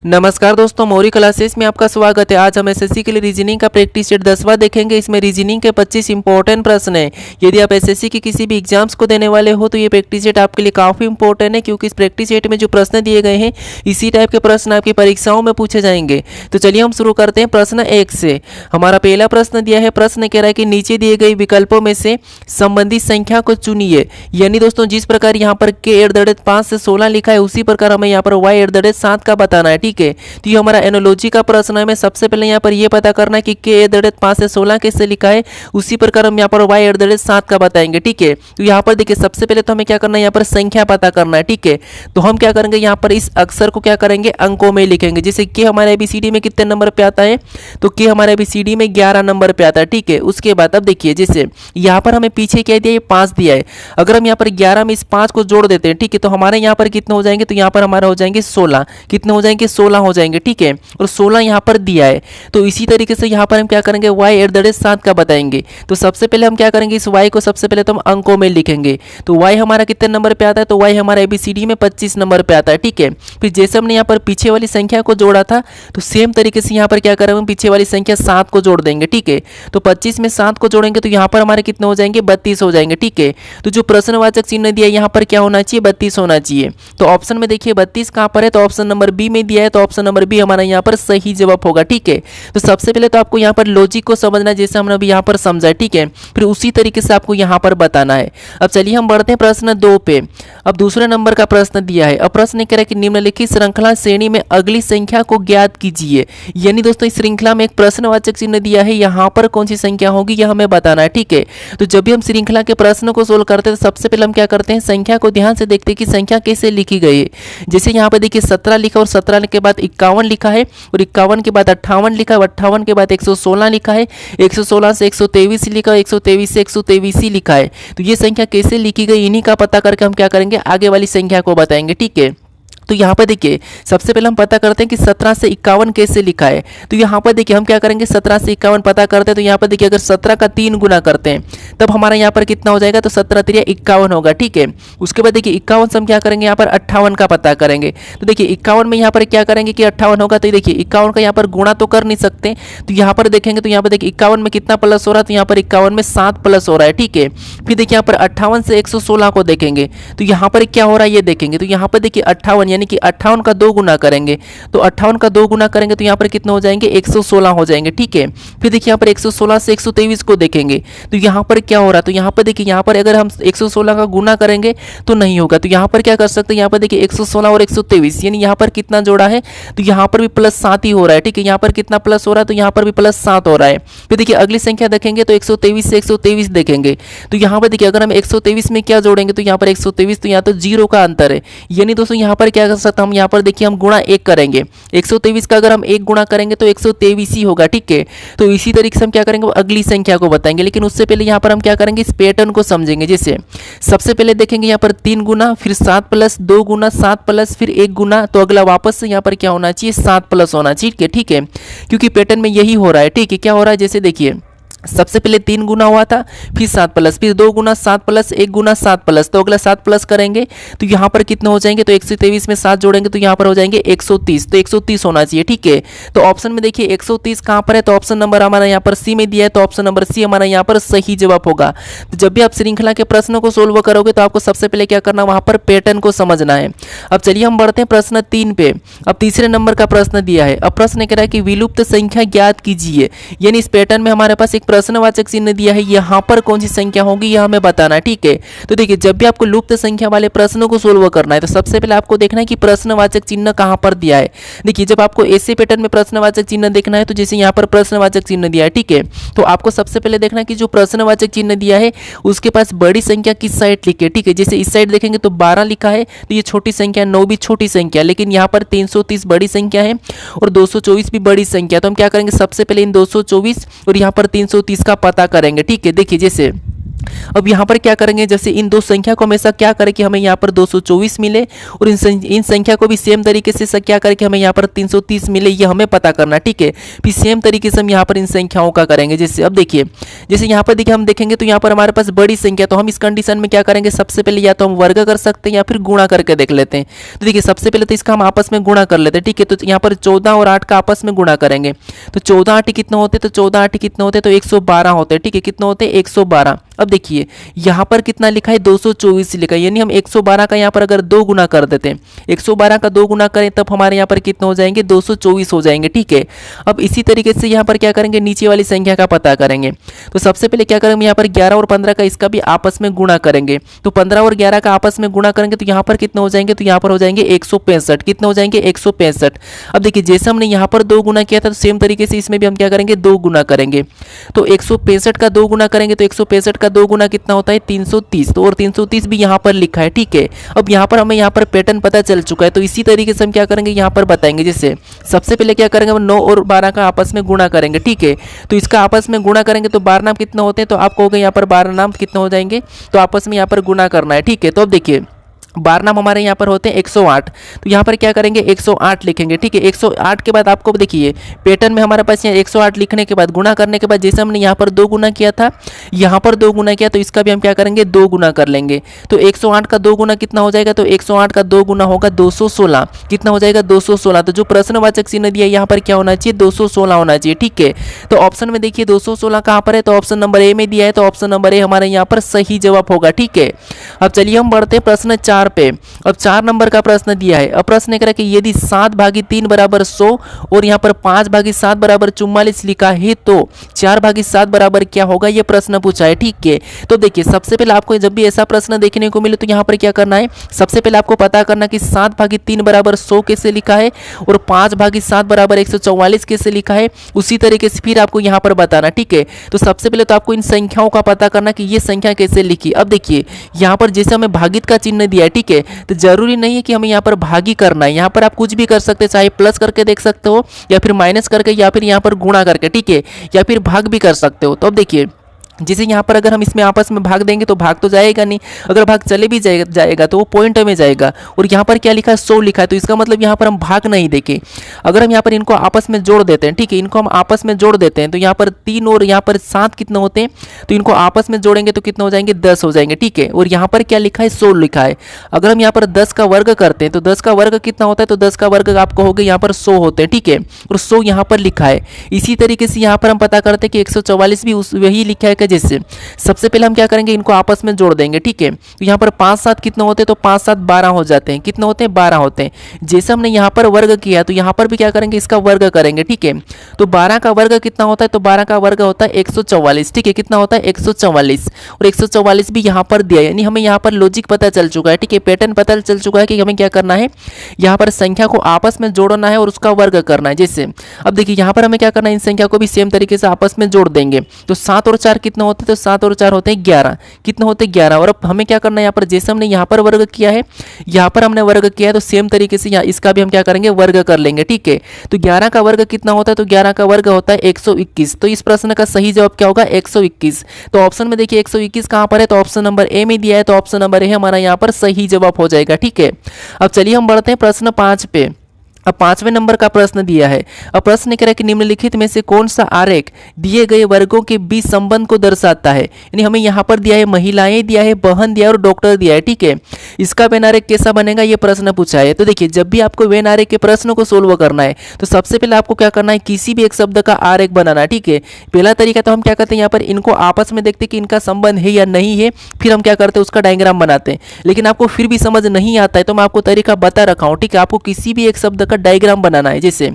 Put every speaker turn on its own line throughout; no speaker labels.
नमस्कार दोस्तों, मौरी क्लासेस में आपका स्वागत है। आज हम एसएससी के लिए रीजनिंग का प्रैक्टिस सेट 10वां देखेंगे। इसमें रीजनिंग के 25 इंपॉर्टेंट प्रश्न हैं। यदि आप एसएससी के किसी भी एग्जाम्स को देने वाले हो तो ये प्रैक्टिस सेट आपके लिए काफ़ी इंपॉर्टेंट है, क्योंकि इस प्रैक्टिस सेट में जो प्रश्न दिए गए हैं इसी टाइप के प्रश्न आपकी परीक्षाओं में पूछे जाएंगे। तो चलिए हम शुरू करते हैं प्रश्न 1 से। हमारा पहला प्रश्न दिया है, प्रश्न कह रहा है कि नीचे दिए गए विकल्पों में से संबंधित संख्या को चुनिए। यानी दोस्तों, जिस प्रकार यहाँ पर k 5 से 16 लिखा है उसी प्रकार हमें यहाँ पर y 7 का बताना है। ठीक है, तो ये हमारा एनोलॉजी का प्रश्न है। हमें सबसे पहले यहाँ पर ये पता करना है कि k 5 से 16 कैसे लिखा है, उसी प्रकार हम यहाँ पर y 7 का बताएंगे। ठीक है, तो यहाँ पर देखिए सबसे पहले तो हमें क्या करना है, यहाँ पर संख्या पता करना है। ठीक है, तो हम क्या करेंगे, यहाँ पर इस अक्षर को क्या करेंगे, अंकों में लिखेंगे। जैसे k हमारे ABCD में कितने नंबर पे आता है, तो k हमारे ABCD में 11 नंबर पे आता है। ठीक है, उसके बाद अब देखिए, जैसे यहाँ पर हमें पीछे क्या दिया है, 5 दिया है। अगर हम यहाँ पर 11 में इस 5 को जोड़ देते हैं, ठीक है, तो हमारे यहाँ पर कितने हो जाएंगे, तो यहाँ पर हमारा हो जाएंगे 16। कितने हो जाएंगे, 16 हो जाएंगे। ठीक है, और 16 यहाँ पर दिया है। तो इसी तरीके से यहाँ पर हम क्या करेंगे, y 7 का बताएंगे। तो सबसे पहले हम क्या करेंगे, इस y को सबसे पहले तो हम अंकों में लिखेंगे। तो y हमारा कितने नंबर पे आता है, तो y हमारा ABCD में 25 नंबर पे आता है। ठीक है, फिर जैसे हमने यहाँ पर पीछे वाली संख्या को जोड़ा था, तो सेम तरीके से यहाँ पर क्या करेंगे, पीछे वाली संख्या 7 को जोड़ देंगे। ठीक है, तो 25 में 7 को जोड़ेंगे तो यहाँ पर हमारे कितने हो जाएंगे, 32 हो जाएंगे। ठीक है, तो जो प्रश्नवाचक चिन्ह दिया है यहाँ पर क्या होना चाहिए, 32 होना चाहिए। तो ऑप्शन में देखिए 32 कहाँ पर है, तो ऑप्शन नंबर बी में दिया है, तो ऑप्शन नंबर बी हमारा यहाँ पर सही जवाब होगा। ठीक है, तो सबसे पहले तो आपको यहाँ पर लॉजिक को समझना है, जैसे हमने अभी यहाँ पर समझा। ठीक है, फिर उसी तरीके से आपको यहाँ पर बताना है। अब चलिए हम बढ़ते हैं प्रश्न 2 पे। अब दूसरे नंबर का प्रश्न दिया है। अब प्रश्न कह रहा है कि निम्नलिखित श्रृंखला श्रेणी में अगली संख्या को ज्ञात कीजिए। यानी दोस्तों, इस श्रृंखला में एक प्रश्नवाचक चिन्ह दिया है, यहाँ पर कौन सी संख्या होगी यह हमें बताना है। ठीक है, तो जब भी हम श्रृंखला के प्रश्न को सोल्व करते हैं तो सबसे पहले हम क्या करते हैं, संख्या को ध्यान से देखते हैं कि संख्या कैसे लिखी गई है। जैसे यहाँ पर देखिए 17 लिखा और 17 के बाद 51 लिखा है, और 51 के बाद 58 लिखा है, 58 के बाद 116 लिखा है, 116 से 123 लिखा है, 123 से 123 लिखा है। तो ये संख्या कैसे लिखी गई, इन्हीं का पता करके हम क्या करेंगे, आगे वाली संख्या को बताएंगे। ठीक है, तो यहाँ पर देखिए सबसे पहले हम पता करते हैं कि 17 से 51 कैसे लिखा है। तो यहाँ पर देखिए हम क्या करेंगे, 17 से 51 पता करते हैं। तो यहाँ पर देखिए अगर 17 का 3 गुना करते हैं तब हमारा यहाँ पर कितना हो जाएगा, तो 17 3 51 होगा। ठीक है, उसके बाद देखिए 51 से हम क्या करेंगे, यहाँ पर 58 का पता करेंगे। तो देखिए 51 में यहाँ पर क्या करेंगे कि 58 होगा, तो देखिए 51 का यहाँ पर गुणा तो कर नहीं सकते, तो यहाँ पर देखेंगे तो यहाँ पर देखिए 51 में कितना प्लस हो रहा है, तो यहाँ पर 51 में 7 प्लस हो रहा है। ठीक है, फिर देखिए यहाँ पर 58 से 116 को देखेंगे तो यहाँ पर क्या हो रहा है ये देखेंगे। तो यहाँ पर देखिए 58 यानी कि 58 का 2 गुना करेंगे, तो 58 का 2 गुना करेंगे तो यहाँ पर कितना हो जाएंगे, 116 हो जाएंगे। ठीक है, फिर देखिए यहाँ पर 116 से 123 को देखेंगे तो यहाँ पर क्या हो रहा है, तो यहाँ पर देखिए यहाँ पर अगर हम 116 का गुना करेंगे तो नहीं होगा। तो यहाँ पर क्या कर सकते हैं, यहाँ पर देखिए 116 और 123 यानी यहाँ पर कितना जोड़ा है, तो यहाँ पर भी +7 ही हो रहा है। ठीक है, यहाँ पर कितना प्लस हो रहा है, तो यहाँ पर भी +7 हो रहा है। फिर देखिए अगली संख्या देखेंगे तो 123 से 123 देखेंगे, तो यहाँ पर देखिए अगर हम 123 में क्या जोड़ेंगे, तो यहाँ पर 123 तो यहाँ तो 0 का अंतर है। यानी दोस्तों यहाँ पर क्या कर सकते हैं, हम यहाँ पर देखिए हम गुणा 1 करेंगे। 123 का अगर हम 1 गुणा करेंगे तो 123 ही होगा। ठीक है, तो इसी तरीके से हम क्या करेंगे, अगली संख्या को बताएंगे। लेकिन उससे पहले यहाँ पर हम क्या करेंगे, इस पैटर्न को समझेंगे। जैसे सबसे पहले देखेंगे यहाँ पर 3 गुना, फिर 7 प्लस, 2 गुना, 7 प्लस, फिर 1 गुना, तो अगला वापस से यहाँ पर क्या होना चाहिए, 7 प्लस होना चाहिए। ठीक है, क्योंकि पैटर्न में यही हो रहा है। ठीक है, क्या हो रहा है, जैसे देखिए सबसे पहले 3 गुना हुआ था, फिर 7 प्लस, फिर 2 गुना 7 प्लस, 1 गुना 7 प्लस, तो अगला 7 प्लस करेंगे तो यहाँ पर कितने हो जाएंगे, तो 123 में 7 जोड़ेंगे तो यहाँ पर हो जाएंगे 130, तो 130 होना चाहिए। ठीक है, तो ऑप्शन में देखिए 130 कहाँ पर है, तो ऑप्शन नंबर हमारा यहाँ पर सी में दिया है, तो ऑप्शन नंबर सी हमारा यहाँ पर सही जवाब होगा। तो जब भी आप श्रृंखला के प्रश्नों को सोल्व करोगे तो आपको सबसे पहले क्या करना, वहाँ पर पैटर्न को समझना है। अब चलिए हम बढ़ते हैं प्रश्न 3 पे। अब तीसरे नंबर का प्रश्न दिया है। अब प्रश्न कह रहा है कि विलुप्त संख्या ज्ञात कीजिए। यानी इस पैटर्न में हमारे पास एक प्रश्नवाचक चिन्ह दिया है, यहाँ पर कौन सी संख्या होगी यह हमें बताना है। ठीक है, तो देखिए जब भी आपको लुप्त संख्या वाले प्रश्नों को सोल्व करना है तो सबसे पहले आपको देखना है कि प्रश्नवाचक चिन्ह कहाँ पर दिया है। देखिए जब आपको ऐसे पैटर्न में प्रश्नवाचक चिन्ह देखना है तो जैसे यहाँ पर प्रश्नवाचक चिन्ह दिया है, ठीक है, तो आपको सबसे पहले देखना है कि जो प्रश्नवाचक चिन्ह दिया है उसके पास बड़ी संख्या किस साइड लिखी है। ठीक है, जैसे इस साइड देखेंगे तो 12 लिखा है, तो ये छोटी संख्या, 9 भी छोटी संख्या, लेकिन यहाँ पर 330 बड़ी संख्या है और 224 भी बड़ी संख्या। तो हम क्या करेंगे, सबसे पहले इन 224 और यहाँ पर 330 का पता करेंगे। ठीक है, देखिए जैसे अब यहाँ पर क्या करेंगे, जैसे इन दो संख्या को हमेशा क्या करें कि हमें यहाँ पर 224 मिले, और इन संख्या को भी सेम तरीके से क्या करें कि हमें यहाँ पर 330 मिले, ये हमें पता करना, ठीक है। फिर सेम तरीके से हम यहाँ पर इन संख्याओं का करेंगे। जैसे अब देखिए, जैसे यहाँ पर देखिए हम देखेंगे तो यहाँ पर हमारे पास बड़ी संख्या, तो हम इस कंडीशन में क्या करेंगे, सबसे पहले या तो हम वर्ग कर सकते हैं या फिर गुणा करके देख लेते हैं। तो देखिए सबसे पहले तो इसका हम आपस में गुणा कर लेते हैं, ठीक है। तो यहाँ पर 14 और 8 का आपस में गुणा करेंगे, तो 14 8 कितने होते, तो 14 8 कितने होते, तो 112 होते हैं, ठीक है। कितने होते, 112। अब देखिए यहाँ पर कितना लिखा है, 224 लिखा है, यानी हम 112 का यहाँ पर अगर 2 गुना कर देते हैं, 112 का 2 गुना करें तब हमारे यहाँ पर कितने हो जाएंगे, 224 हो जाएंगे, ठीक है। अब इसी तरीके से यहाँ पर क्या करेंगे, नीचे वाली संख्या का पता करेंगे। तो सबसे पहले क्या करेंगे, यहाँ पर 11 और 15 का इसका भी आपस में गुणा करेंगे, तो 15 और 11 का आपस में गुणा करेंगे तो यहाँ पर कितने हो जाएंगे, तो यहाँ पर हो जाएंगे 165। कितने हो जाएंगे, 165। अब देखिए जैसे हमने यहाँ पर 2 गुना किया था, तो सेम तरीके से इसमें भी हम क्या करेंगे, 2 गुना करेंगे। तो 165 का 2 गुना करेंगे तो 165 का 2 गुना कितना होता है, 330। तो और 330 भी यहाँ पर लिखा है, ठीक है। अब यहाँ पर हमें यहाँ पर पैटर्न पता चल चुका है, तो इसी तरीके से हम क्या करेंगे, यहाँ पर बताएंगे। जैसे सबसे पहले क्या करेंगे, हम 9 और 12 का आपस में गुणा करेंगे, ठीक है। तो इसका आपस में गुणा करेंगे तो 12 नाम कितने होते हैं, तो आप कहोगे यहाँ पर 12 नाम कितने हो जाएंगे, तो आपस में यहाँ पर गुणा करना है, ठीक है। तो अब देखिए 12 नाम हमारे यहाँ पर होते हैं 108, तो यहाँ पर क्या करेंगे, 108 लिखेंगे, ठीक है। 108 के बाद आपको देखिए पैटर्न में हमारे पास यहाँ 108 लिखने के बाद गुणा करने के बाद जैसे हमने यहाँ पर 2 गुना किया था, यहाँ पर 2 गुना किया, तो इसका भी हम क्या करेंगे, 2 गुना कर लेंगे। तो 108 का 2 गुना कितना हो जाएगा, तो 108 का 2 गुना होगा 216। कितना हो जाएगा, 216। तो जो प्रश्नवाचक चिन्ह दिया यहाँ पर क्या होना चाहिए, 216 होना चाहिए, ठीक है। तो ऑप्शन में देखिए 216 कहाँ पर है, तो ऑप्शन नंबर ए में दिया है, तो ऑप्शन नंबर ए हमारे यहाँ पर सही जवाब होगा, ठीक है। अब चलिए हम बढ़ते हैं प्रश्न 4 पे। अब 4 नंबर का प्रश्न दिया है। अब प्रश्न कह रहा है कि यदि 7/3 बराबर 100 और यहाँ पर 5/7 बराबर 44 लिखा है तो 4/7 बराबर क्या होगा, ये प्रश्न पूछा है, ठीक है। तो देखिए सबसे पहले आपको जब भी ऐसा प्रश्न देखने को मिले तो यहाँ पर क्या करना है, सबसे पहले आपको पता करना कि 7/3 बराबर 100 कैसे लिखा है और 5/7 बराबर 144 कैसे लिखा है। उसी तरीके से फिर आपको यहाँ पर बताना, ठीक है। तो सबसे पहले तो आपको इन संख्याओं का पता करना कि ये संख्या कैसे लिखी। अब देखिए यहाँ पर जैसे हमें भागित का चिन्ह दिया है, ठीक है, तो जरूरी नहीं है कि हमें यहाँ पर भागी करना है, यहाँ पर आप कुछ भी कर सकते हैं, चाहे प्लस करके देख सकते हो या फिर माइनस करके या फिर यहाँ पर गुणा करके, ठीक है, या फिर भाग भी कर सकते हो। तो अब देखिए जैसे यहाँ पर अगर हम इसमें आपस में भाग देंगे तो भाग तो जाएगा नहीं, अगर भाग चले भी जाएगा तो वो पॉइंट में जाएगा। और यहाँ पर क्या लिखा है, 100 लिखा है, तो इसका मतलब यहाँ पर हम भाग नहीं देंगे। अगर हम यहाँ पर इनको आपस में जोड़ देते हैं, ठीक है, इनको हम आपस में जोड़ देते हैं तो यहाँ पर 3 और यहाँ पर 7 कितने होते हैं, तो इनको आपस में जोड़ेंगे तो कितने हो जाएंगे, 10 हो जाएंगे, ठीक है। और यहाँ पर क्या लिखा है, 100 लिखा है। अगर हम यहाँ पर 10 का वर्ग करते हैं तो 10 का वर्ग कितना होता है, तो 10 का वर्ग आप कहोगे यहाँ पर 100 होते हैं, ठीक है, और 100 यहाँ पर लिखा है। इसी तरीके से यहाँ पर हम पता करते हैं कि 144 भी वही लिखा है कि जैसे सबसे पहले हम क्या करेंगे, इनको आपस में जोड़ देंगे, ठीक है। तो यहाँ पर 5 7 कितने होते हैं, तो 5 7 12 हो जाते हैं। कितने होते हैं, 12 होते हैं। जैसे हमने यहाँ पर वर्ग किया तो यहाँ पर भी क्या करेंगे, इसका वर्ग करेंगे, ठीक है। तो 12 का वर्ग कितना होता है, तो 12 का वर्ग होता है 144, ठीक है। कितना होता है, 144, और 144 भी यहाँ पर दिया, यानी हमें यहाँ पर लॉजिक पता चल चुका है, ठीक है, पैटर्न पता चल चुका है कि हमें क्या करना है, यहाँ पर संख्या को आपस में जोड़ना है और उसका वर्ग करना है। जैसे अब देखिए यहाँ पर हमें क्या करना है, इन संख्या को भी सेम तरीके से आपस में जोड़ देंगे। तो 7 और 4 कितने होते हैं, तो 7 और 4 होते हैं 11। कितने होते हैं, 11। और अब हमें क्या करना है, यहाँ पर जैसे हमने यहाँ पर वर्ग किया है, यहाँ पर हमने वर्ग किया है, तो सेम तरीके से यहाँ इसका भी हम क्या करेंगे, वर्ग कर लेंगे, ठीक है। तो 11 का वर्ग कितना होता है, तो 11 का वर्ग होता है 121। तो इस प्रश्न का सही जवाब क्या होगा, 121। तो ऑप्शन में देखिए 121 कहाँ पर है, तो ऑप्शन नंबर ए में दिया है, तो ऑप्शन नंबर ए हमारा यहाँ पर सही जवाब हो जाएगा, ठीक है। अब चलिए हम बढ़ते हैं प्रश्न 5 पे। अब 5वें नंबर का प्रश्न दिया है। अब प्रश्न कह रहा है कि निम्नलिखित में से कौन सा आरेख दिए गए वर्गों के बीच संबंध को दर्शाता है। यानी हमें यहाँ पर दिया है महिलाएं दिया है, बहन दिया है और डॉक्टर दिया है, ठीक है। इसका वेन आरेख कैसा बनेगा, ये प्रश्न पूछा है। तो देखिए जब भी आपको वेन आरेख के प्रश्न को सोल्व करना है तो सबसे पहले आपको क्या करना है, किसी भी एक शब्द का आरेख बनाना है, ठीक है। पहला तरीका तो हम क्या करते हैं, यहाँ पर इनको आपस में देखते हैं कि इनका संबंध है या नहीं है, फिर हम क्या करते हैं, उसका डायग्राम बनाते हैं। लेकिन आपको फिर भी समझ नहीं आता है तो मैं आपको तरीका बता रखा हूँ, ठीक है। आपको किसी भी एक शब्द का डायग्राम बनाना है। जैसे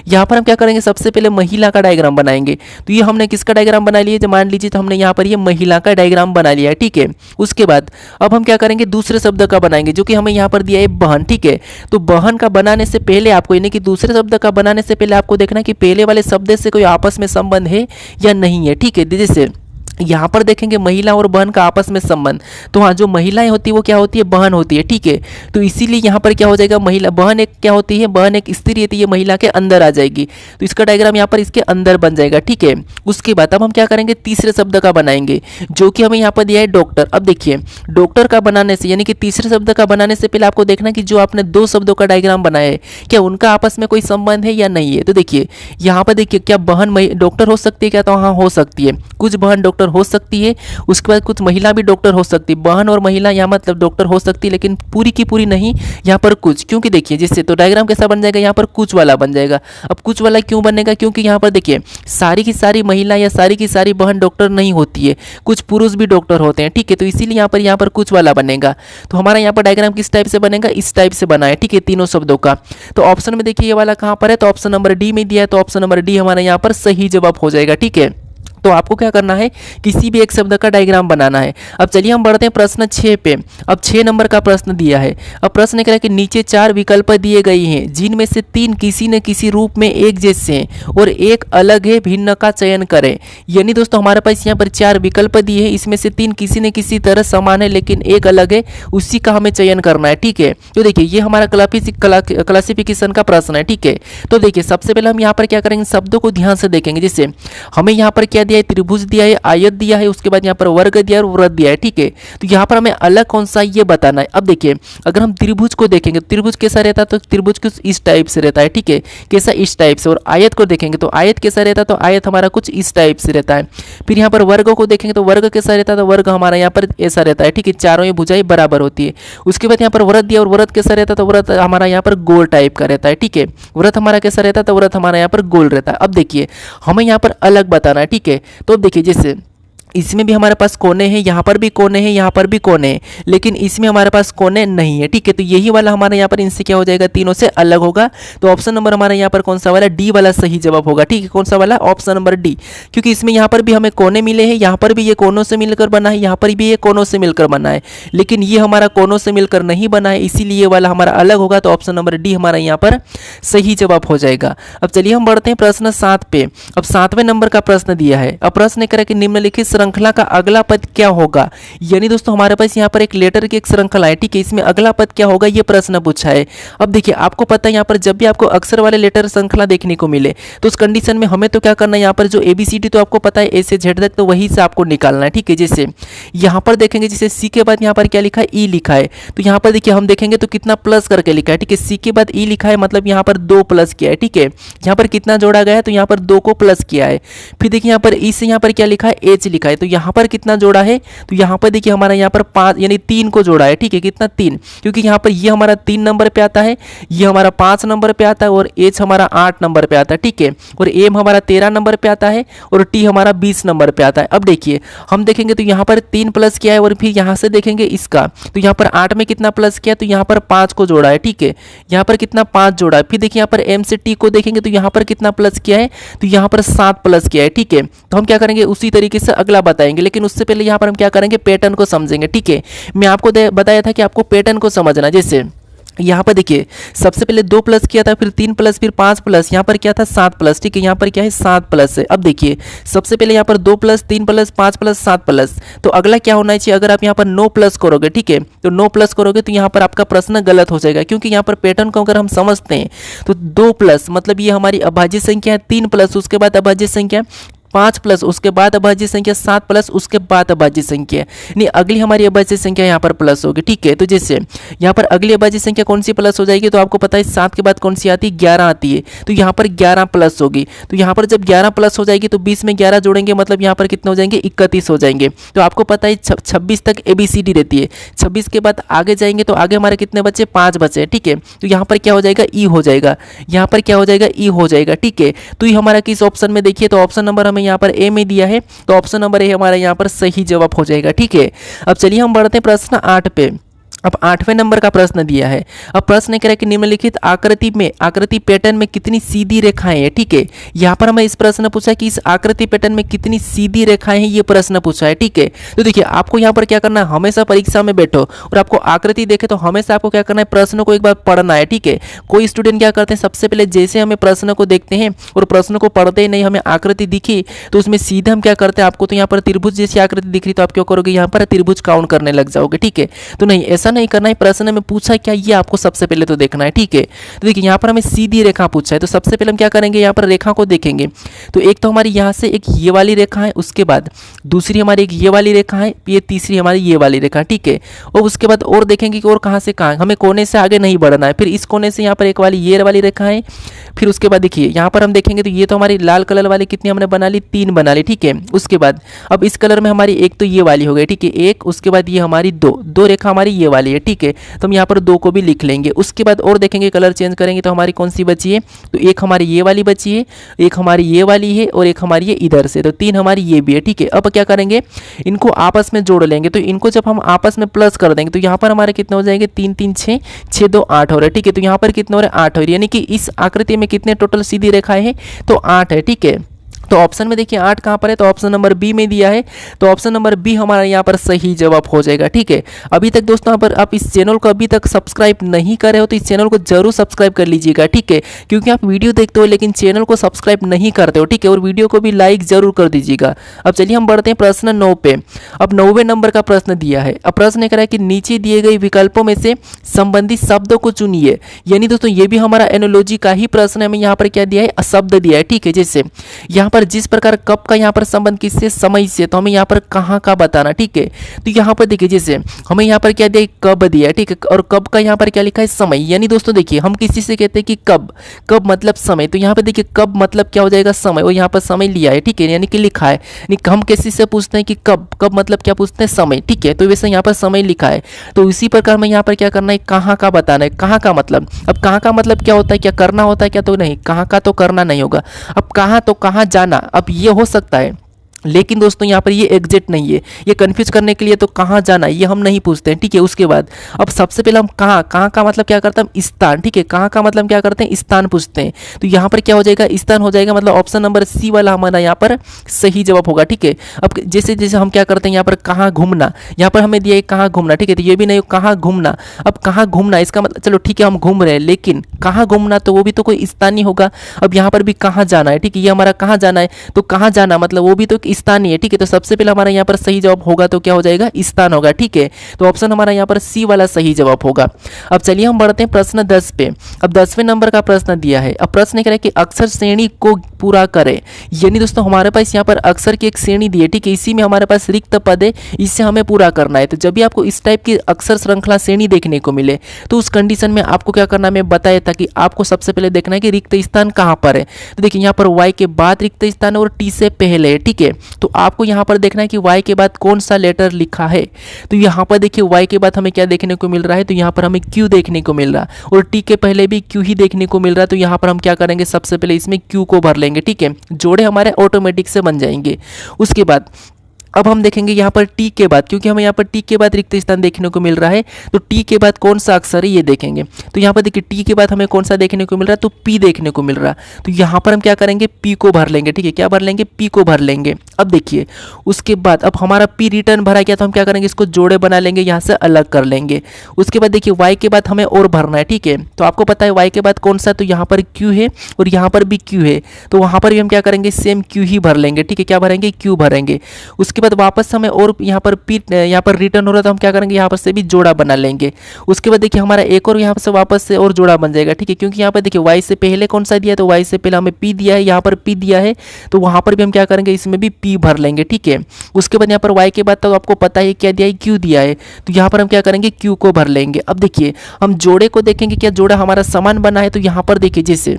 यहाँ पर हम क्या करेंगे, सबसे पहले महिला का डायग्राम बनाएंगे। तो ये हमने किसका डायग्राम बना लिया, मान लीजिए तो हमने यहाँ पर ये महिला का डायग्राम बना लिया है, ठीक है। उसके बाद अब हम क्या करेंगे, दूसरे शब्द का बनाएंगे जो कि हमें यहाँ पर दिया है बहन, ठीक है। तो बहन का बनाने से पहले आपको, यानी कि दूसरे शब्द का बनाने से पहले आपको देखना कि पहले वाले शब्द से कोई आपस में संबंध है या नहीं है, ठीक है। जैसे यहाँ पर देखेंगे महिला और बहन का आपस में संबंध। तो हाँ, जो महिलाएं होती है वो क्या होती है, बहन होती है, ठीक है। तो इसीलिए यहाँ पर क्या हो जाएगा, महिला बहन एक क्या होती है, बहन एक स्त्री होती है, महिला के अंदर आ जाएगी। तो इसका डायग्राम यहाँ पर इसके अंदर बन जाएगा, ठीक है। उसके बाद अब हम क्या करेंगे, तीसरे शब्द का बनाएंगे, जो कि हमें यहाँ पर दिया है डॉक्टर। अब देखिए, डॉक्टर का बनाने से यानी कि तीसरे शब्द का बनाने से पहले आपको देखना कि जो आपने दो शब्दों का डायग्राम बनाया है क्या उनका आपस में कोई संबंध है या नहीं है। तो देखिए यहाँ पर देखिए, क्या बहन डॉक्टर हो सकती है क्या, तो हाँ हो सकती है, कुछ बहन डॉक्टर हो सकती है। उसके बाद कुछ महिला भी डॉक्टर हो सकती है, बहन और महिला यहाँ मतलब डॉक्टर हो सकती है, लेकिन पूरी की पूरी नहीं, यहाँ पर कुछ। क्योंकि देखिए जिससे तो डायग्राम कैसा बन जाएगा, यहाँ पर कुछ वाला बन जाएगा। अब कुछ वाला क्यों बनेगा, क्योंकि यहाँ पर देखिए सारी की सारी महिला या सारी की सारी बहन डॉक्टर नहीं होती है, कुछ पुरुष भी डॉक्टर होते हैं, ठीक है। तो इसीलिए यहाँ पर कुछ वाला बनेगा। तो हमारा यहाँ पर डायग्राम किस टाइप से बनेगा, इस टाइप से बना है, ठीक है, तीनों शब्दों का। तो ऑप्शन में देखिए ये वाला कहाँ पर है, तो ऑप्शन नंबर डी में दिया है, तो ऑप्शन नंबर डी हमारा यहाँ पर सही जवाब हो जाएगा, ठीक है। तो आपको क्या करना है, किसी भी एक शब्द का डायग्राम बनाना है। अब चलिए हम बढ़ते हैं प्रश्न 6 पे। अब 6 नंबर का प्रश्न दिया है। अब प्रश्न कह रहा है कि नीचे 4 विकल्प दिए गए हैं, जिनमें से 3 किसी न किसी रूप में एक जैसे हैं और एक अलग है, भिन्न का चयन करें। यानी दोस्तों हमारे पास यहाँ पर 4 विकल्प दिए हैं, इसमें से 3 किसी न किसी तरह समान है लेकिन एक अलग है, उसी का हमें चयन करना है, ठीक है। तो देखिए ये हमारा क्लासिफिकेशन का प्रश्न है, ठीक है। तो देखिए सबसे पहले हम यहाँ पर क्या करेंगे, शब्दों को ध्यान से देखेंगे। जैसे हमें यहाँ पर क्या दिया है, त्रिभुज दिया है, आयत दिया है, उसके बाद यहाँ पर वर्ग दिया है और वृत्त दिया है, ठीक है। तो यहाँ पर हमें अलग कौन सा ये बताना है। अब देखिए अगर हम त्रिभुज को देखेंगे, त्रिभुज कैसा रहता है, तो त्रिभुज कुछ इस टाइप से रहता है, ठीक है, कैसा इस टाइप से। और आयत को देखेंगे तो आयत कैसा रहता है, तो आयत हमारा कुछ इस टाइप से रहता है। फिर यहाँ पर वर्ग को देखेंगे तो वर्ग कैसा रहता है, तो वर्ग हमारा यहाँ पर ऐसा रहता है, ठीक है, चारों ही भुजाएं बराबर होती है। उसके बाद यहाँ पर वृत्त दिया और वृत्त कैसा रहता है, तो वृत्त हमारा यहाँ पर गोल टाइप का रहता है, ठीक है। वृत्त हमारा कैसा रहता है, तो वृत्त हमारा यहाँ पर गोल रहता है। अब देखिए हमें यहाँ पर अलग बताना है, ठीक है। तो अब देखिए जैसे इसमें भी हमारे पास कोने हैं, यहाँ पर भी कोने हैं, यहाँ पर भी कोने हैं, लेकिन इसमें हमारे पास कोने नहीं है, ठीक है। तो यही वाला हमारा यहाँ पर इनसे क्या हो जाएगा, तीनों से अलग होगा। तो ऑप्शन नंबर हमारा यहाँ पर कौन सा वाला, डी वाला सही जवाब होगा, ठीक है। कौन सा वाला, ऑप्शन नंबर डी, क्योंकि इसमें यहाँ पर भी हमें कोने मिले हैं, यहाँ पर भी ये कोनों से मिलकर बना है, यहाँ पर भी ये कोनों से मिलकर बना है, लेकिन ये हमारा कोनों से मिलकर नहीं बना है, इसीलिए ये वाला हमारा अलग होगा। तो ऑप्शन नंबर डी हमारा यहाँ पर सही जवाब हो जाएगा। अब चलिए हम बढ़ते हैं प्रश्न 7 पे। अब 7वें नंबर का प्रश्न दिया है। अब प्रश्न कह रहा है कि निम्नलिखित श्रृंखला का अगला पद क्या होगा। यानी दोस्तों हमारे पास यहाँ पर एक लेटर की एक श्रृंखला है, ठीक है, इसमें अगला पद क्या होगा ये प्रश्न पूछा है। अब देखिए आपको पता है यहाँ पर जब भी आपको अक्षर वाले लेटर श्रृंखला देखने को मिले तो उस कंडीशन में हमें तो क्या करना है, यहाँ पर जो ABCD तो आपको पता है ए से जेड तक, तो वही से आपको निकालना है, ठीक है। जैसे यहाँ पर देखेंगे, जैसे सी के बाद यहाँ पर क्या लिखा है, ई लिखा है, तो यहाँ पर देखिए हम देखेंगे तो कितना प्लस करके लिखा है, ठीक है। सी के बाद ई लिखा है मतलब यहाँ पर 2 प्लस किया है, ठीक है। यहाँ पर कितना जोड़ा गया है, तो यहाँ पर 2 को प्लस किया है। फिर देखिए यहाँ पर ई से यहाँ पर क्या लिखा है, एच लिखा है, तो यहाँ पर कितना जोड़ा है, तो यहाँ पर देखिए हमारा यहाँ पर 5 यानी 3 को जोड़ा है, ठीक है। कितना, 3, क्योंकि यहाँ पर ये हमारा 3 नंबर पे आता है, ये हमारा 5 नंबर पे आता है और एच हमारा 8 नंबर पे आता है, ठीक है। और एम हमारा 13 नंबर पे आता है और टी हमारा 20 नंबर पे आता है। अब देखिए हम देखेंगे तो यहाँ पर 3 प्लस किया है और फिर यहाँ से देखेंगे इसका, तो यहाँ पर 8 में कितना प्लस किया, तो यहाँ पर 5 को जोड़ा है, ठीक है। यहाँ पर कितना, 5 जोड़ा है। फिर देखिए यहाँ पर एम से टी को देखेंगे तो यहाँ पर कितना प्लस किया है, तो यहाँ पर 7 प्लस किया है, ठीक है। तो हम क्या करेंगे, उसी तरीके से अगला बताएंगे, लेकिन उससे पहले यहाँ पर हम क्या करेंगे, पैटर्न को समझेंगे, ठीक है। मैं आपको बताया था कि आपको पैटर्न को समझना। जैसे यहाँ पर देखिए सबसे पहले 2 प्लस किया था, फिर 3 प्लस, फिर 5 प्लस, यहाँ पर क्या था, 7 प्लस, ठीक है। यहाँ पर क्या है, 7 प्लस है। अब देखिए सबसे पहले यहाँ पर 2 प्लस, 3 प्लस, 5 प्लस, 7 प्लस, तो अगला क्या होना चाहिए, अगर आप यहाँ पर 9 प्लस करोगे, ठीक है, तो 9 प्लस करोगे तो यहाँ पर आपका प्रश्न गलत हो जाएगा, क्योंकि यहाँ पर पैटर्न को अगर हम समझते हैं तो 2 प्लस मतलब ये हमारी अभाज्य संख्या है, 3 प्लस उसके बाद अभाज्य संख्या, 5 प्लस उसके बाद अभाज्य संख्या, 7 प्लस उसके बाद अभाज्य संख्या, नहीं अगली हमारी अभाज्य संख्या यहाँ पर प्लस होगी, ठीक है। तो जैसे यहाँ पर अगली अभाज्य संख्या कौन सी प्लस हो जाएगी, तो आपको पता है 7 के बाद कौन सी आती है, 11 आती है, तो यहाँ पर 11 प्लस होगी। तो यहाँ पर जब 11 प्लस हो जाएगी तो 20 में 11 जोड़ेंगे मतलब यहाँ पर कितने हो जाएंगे, 31 हो जाएंगे। तो आपको पता है 26 तक ABCD रहती है, 26 के बाद आगे जाएंगे तो आगे हमारे कितने बचे, 5 बचे, ठीक है। तो यहाँ पर क्या हो जाएगा, ई हो जाएगा, यहाँ पर क्या हो जाएगा, ई हो जाएगा, ठीक है। तो ये हमारा किस ऑप्शन में, देखिए तो ऑप्शन नंबर हमें यहाँ पर ए में दिया है, तो ऑप्शन नंबर ए हमारा यहाँ पर सही जवाब हो जाएगा, ठीक है। अब चलिए हम बढ़ते हैं प्रश्न 8 पे। अब 8वें नंबर का प्रश्न दिया है। अब प्रश्न कह रहा है कि निम्नलिखित आकृति पैटर्न में कितनी सीधी रेखाएं हैं। ठीक है, यहाँ पर हमें इस प्रश्न पूछा कि इस आकृति पैटर्न में कितनी सीधी रेखाएं हैं, ये प्रश्न पूछा है। ठीक है, तो देखिए आपको यहाँ पर क्या करना है, हमेशा परीक्षा में बैठो और आपको आकृति देखे तो हमेशा आपको क्या करना है, प्रश्न को एक बार पढ़ना है। ठीक है, कोई स्टूडेंट क्या करते हैं, सबसे पहले जैसे हमें प्रश्न को देखते हैं और प्रश्न को पढ़ते ही नहीं, हमें आकृति दिखी तो उसमें सीधे हम क्या करते हैं, आपको तो यहाँ पर त्रिभुज जैसी आकृति दिख रही तो आप क्या करोगे, यहाँ पर त्रिभुज काउंट करने लग जाओगे। ठीक है, तो नहीं, ऐसा नहीं करना है। प्रश्न में पूछा क्या, ये आपको सबसे पहले तो देखना है। ठीक है, तो देखिए यहाँ पर हमें सीधी रेखा पूछा है, तो सबसे पहले हम क्या करेंगे, यहाँ पर रेखा को देखेंगे। तो एक तो हमारी यहाँ से एक ये वाली रेखा है, उसके बाद दूसरी हमारी एक ये वाली रेखा है, ये तीसरी हमारी ये वाली रेखा। ठीक है, और उसके बाद और देखेंगे कि और कहाँ से कहाँ, हमें कोने से आगे नहीं बढ़ना है। फिर इस कोने से यहाँ पर एक वाली ये वाली रेखा है। फिर उसके बाद देखिए यहाँ पर हम देखेंगे तो ये तो हमारी लाल कलर वाली कितनी हमने बना ली, 3 बना ली। ठीक है, उसके बाद अब इस कलर में हमारी एक तो ये वाली हो गई। ठीक है, एक, उसके बाद ये हमारी दो रेखा हमारी ये वाली है। ठीक है, तो हम यहाँ पर 2 को भी लिख लेंगे। उसके बाद और देखेंगे, कलर चेंज करेंगे तो हमारी कौन सी बची है, तो एक हमारी ये वाली बची है, एक हमारी ये वाली है और एक हमारी ये इधर से, तो 3 हमारी ये भी है। ठीक है, अब क्या करेंगे, इनको आपस में जोड़ लेंगे। तो इनको जब हम आपस में प्लस कर देंगे तो यहाँ पर हमारे कितने हो जाएंगे, 3 3 6 6 2 8 हो रहा है। ठीक है, तो यहाँ पर कितने हो रहे हैं, 8 हो रही है, यानी कि इस आकृति में कितने टोटल सीधी रेखाएं हैं, तो 8 है। ठीक है, तो ऑप्शन में देखिए 8 कहाँ पर है, तो ऑप्शन नंबर बी में दिया है, तो ऑप्शन नंबर बी हमारा यहाँ पर सही जवाब हो जाएगा। ठीक है, अभी तक दोस्तों यहाँ पर आप इस चैनल को अभी तक सब्सक्राइब नहीं करे हो तो इस चैनल को जरूर सब्सक्राइब कर लीजिएगा। ठीक है, क्योंकि आप वीडियो देखते हो लेकिन चैनल को सब्सक्राइब नहीं करते हो। ठीक है, और वीडियो को भी लाइक जरूर कर दीजिएगा। अब चलिए हम बढ़ते हैं प्रश्न 9 पे। अब 9वें नंबर का प्रश्न दिया है। अब प्रश्न कह रहा है कि नीचे दिए गए विकल्पों में से संबंधित शब्दों को चुनिए। यानी दोस्तों ये भी हमारा एनोलॉजी का ही प्रश्न है। हमें यहाँ पर क्या दिया है, शब्द दिया है। ठीक है, जैसे यहाँ पर जिस प्रकार कब का यहाँ पर संबंध किससे, समय से, तो हमें यहाँ पर कहाँ का बताना। ठीक है, तो यहाँ पर देखिए जैसे हमें यहाँ पर क्या दिया है, कब दिया है। ठीक है, और कब का यहाँ पर क्या लिखा है, समय। यानी दोस्तों देखिए हम किसी से कहते हैं कि कब मतलब समय, तो यहाँ पर देखिए कब मतलब क्या हो जाएगा, समय, और यहाँ पर समय लिया है। ठीक है, यानी कि लिखा है। हम किसी से पूछते हैं कि कब मतलब क्या पूछते हैं, समय। ठीक है, तो वैसे यहाँ पर समय लिखा है, तो इसी प्रकार में यहाँ पर क्या करना है, कहाँ का बताना है। कहाँ का मतलब, अब कहाँ का मतलब क्या होता है, क्या करना होता है क्या, तो नहीं, कहाँ का तो करना नहीं होगा। अब कहाँ तो कहाँ जाना, अब ये हो सकता है, लेकिन दोस्तों यहाँ पर ये एग्जैक्ट नहीं है। ये कंफ्यूज करने के लिए तो कहाँ जाना ये हम नहीं पूछते हैं। ठीक है, उसके बाद अब सबसे पहले हम कहाँ का मतलब क्या करते हैं, स्थान। ठीक है, कहाँ का मतलब क्या करते हैं, स्थान पूछते हैं। तो यहाँ पर क्या हो जाएगा, स्थान हो जाएगा, मतलब ऑप्शन नंबर सी वाला हमारा यहाँ पर सही जवाब होगा। ठीक है, अब जैसे जैसे हम क्या करते हैं, यहाँ पर कहाँ घूमना, यहाँ पर हमें दिया है कहाँ घूमना। ठीक है, तो ये भी नहीं, कहाँ घूमना। अब कहाँ घूमना इसका मतलब चलो ठीक है हम घूम रहे हैं, लेकिन कहाँ घूमना तो वो भी तो कोई स्थान ही होगा। अब यहाँ पर भी कहाँ जाना है। ठीक है, ये हमारा कहाँ जाना है, तो कहाँ जाना मतलब वो भी तो स्थान ही है। ठीक है, तो सबसे पहले हमारा यहाँ पर सही जवाब होगा तो क्या हो जाएगा, स्थान होगा। ठीक है, तो ऑप्शन हमारा यहाँ पर सी वाला सही जवाब होगा। अब चलिए हम बढ़ते हैं प्रश्न 10 पे। अब 10वें नंबर का प्रश्न दिया है। अब प्रश्न कह रहा है कि अक्षर श्रेणी को पूरा करें। यानी दोस्तों हमारे पास यहाँ पर अक्षर की एक श्रेणी दी है। ठीक है, इसी में हमारे पास रिक्त पद है, इससे हमें पूरा करना है। तो जब भी आपको इस टाइप की अक्षर श्रृंखला श्रेणी देखने को मिले तो उस कंडीशन में आपको क्या करना है, मैं बताया था कि आपको सबसे पहले देखना है कि रिक्त स्थान कहाँ पर है। तो देखिए यहाँ पर वाई के बाद रिक्त स्थान और टी से पहले है। ठीक है, तो आपको यहाँ पर देखना है कि y के बाद कौन सा लेटर लिखा है। तो यहाँ पर देखिए y के बाद हमें क्या देखने को मिल रहा है, तो यहाँ पर हमें q देखने को मिल रहा है और t के पहले भी q ही देखने को मिल रहा है। तो यहाँ पर हम क्या करेंगे, सबसे पहले इसमें q को भर लेंगे। ठीक है, जोड़े हमारे ऑटोमेटिक से बन जाएंगे। उसके बाद अब हम देखेंगे यहाँ पर टी के बाद, क्योंकि हमें यहाँ पर टी के बाद रिक्त स्थान देखने को मिल रहा है, तो टी के बाद कौन सा अक्षर है ये देखेंगे। तो यहाँ पर देखिए टी के बाद हमें कौन सा देखने को मिल रहा है, तो पी देखने को मिल रहा है। तो यहाँ पर हम क्या करेंगे, पी को भर लेंगे। ठीक है, क्या भर लेंगे, पी को भर लेंगे। अब देखिए उसके बाद अब हमारा पी रिटर्न भरा गया, तो हम क्या करेंगे, इसको जोड़े बना लेंगे, यहाँ से अलग कर लेंगे। उसके बाद देखिए वाई के बाद हमें और भरना है। ठीक है, तो आपको पता है वाई के बाद कौन सा, तो यहाँ पर क्यू है और यहाँ पर भी क्यू है, तो वहाँ पर भी हम क्या करेंगे, सेम क्यू ही भर लेंगे। ठीक है, क्या भरेंगे, क्यू भरेंगे। उसके बाद वापस हमें और यहाँ पर पी यहाँ पर रिटर्न हो रहा है, तो हम क्या करेंगे, यहाँ पर से भी जोड़ा बना लेंगे। उसके बाद देखिए हमारा एक और यहाँ से वापस से और जोड़ा बन जाएगा। ठीक है, क्योंकि यहाँ पर देखिए वाई से पहले कौन सा दिया, तो वाई से पहले हमें पी दिया है, यहाँ पर पी दिया है, तो वहाँ पर भी हम क्या करेंगे, इसमें भी पी भर लेंगे। ठीक है, उसके बाद यहाँ पर वाई के बाद तो आपको पता है क्या दिया है, क्यू दिया है, तो यहाँ पर हम क्या करेंगे, क्यू को भर लेंगे। अब देखिए हम जोड़े को देखेंगे, क्या जोड़ा हमारा समान बना है, तो यहाँ पर देखिए जैसे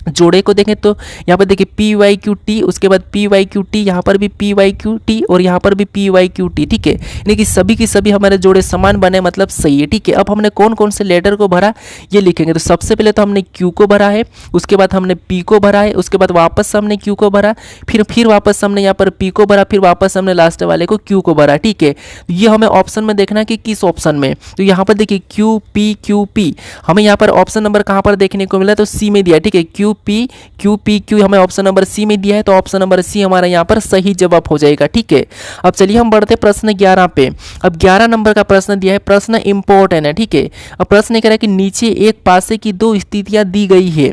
जोड़े को देखें तो यहाँ पर देखिए पी वाई क्यू टी, उसके बाद पी वाई क्यू टी, यहाँ पर भी पी वाई क्यू टी और यहाँ पर भी पी वाई क्यू टी, ठीक है। यानी कि सभी की सभी हमारे जोड़े समान बने, मतलब सही है, ठीक है। अब हमने कौन कौन से लेटर को भरा ये लिखेंगे। तो सबसे पहले तो हमने क्यू को भरा है, उसके बाद हमने पी को भरा है, उसके बाद वापस हमने क्यू को भरा, फिर वापस हमने यहाँ पर पी को भरा, फिर वापस हमने लास्ट वाले को क्यू को भरा, ठीक है। ये हमें ऑप्शन में देखना है कि किस ऑप्शन में। तो यहाँ पर देखिए क्यू पी, हमें यहाँ पर ऑप्शन नंबर कहाँ पर देखने को मिला, तो सी में दिया, ठीक है। क्यू पी क्यू हमें ऑप्शन नंबर सी में दिया है, तो ऑप्शन नंबर सी हमारा यहाँ पर सही जवाब हो जाएगा, ठीक है। अब चलिए हम बढ़ते प्रश्न 11 पे। अब 11 नंबर का प्रश्न दिया है, प्रश्न इंपॉर्टेंट है, ठीक है। अब प्रश्न ये कह रहा है कि नीचे एक पासे की दो स्थितियां दी गई है,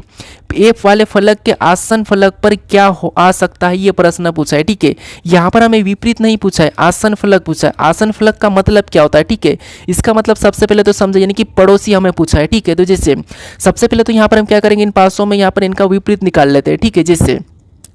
एफ वाले फलक के आसन फलक पर क्या आ सकता है, ये प्रश्न पूछा है, ठीक है। यहाँ पर हमें विपरीत नहीं पूछा है, आसन फलक पूछा है। आसन फलक का मतलब क्या होता है, ठीक है। इसका मतलब सबसे पहले तो समझे, यानी कि पड़ोसी हमें पूछा है, ठीक है। तो जैसे सबसे पहले तो यहाँ पर हम क्या करेंगे, इन पासों में यहाँ पर इनका विपरीत निकाल लेते हैं, ठीक है। जैसे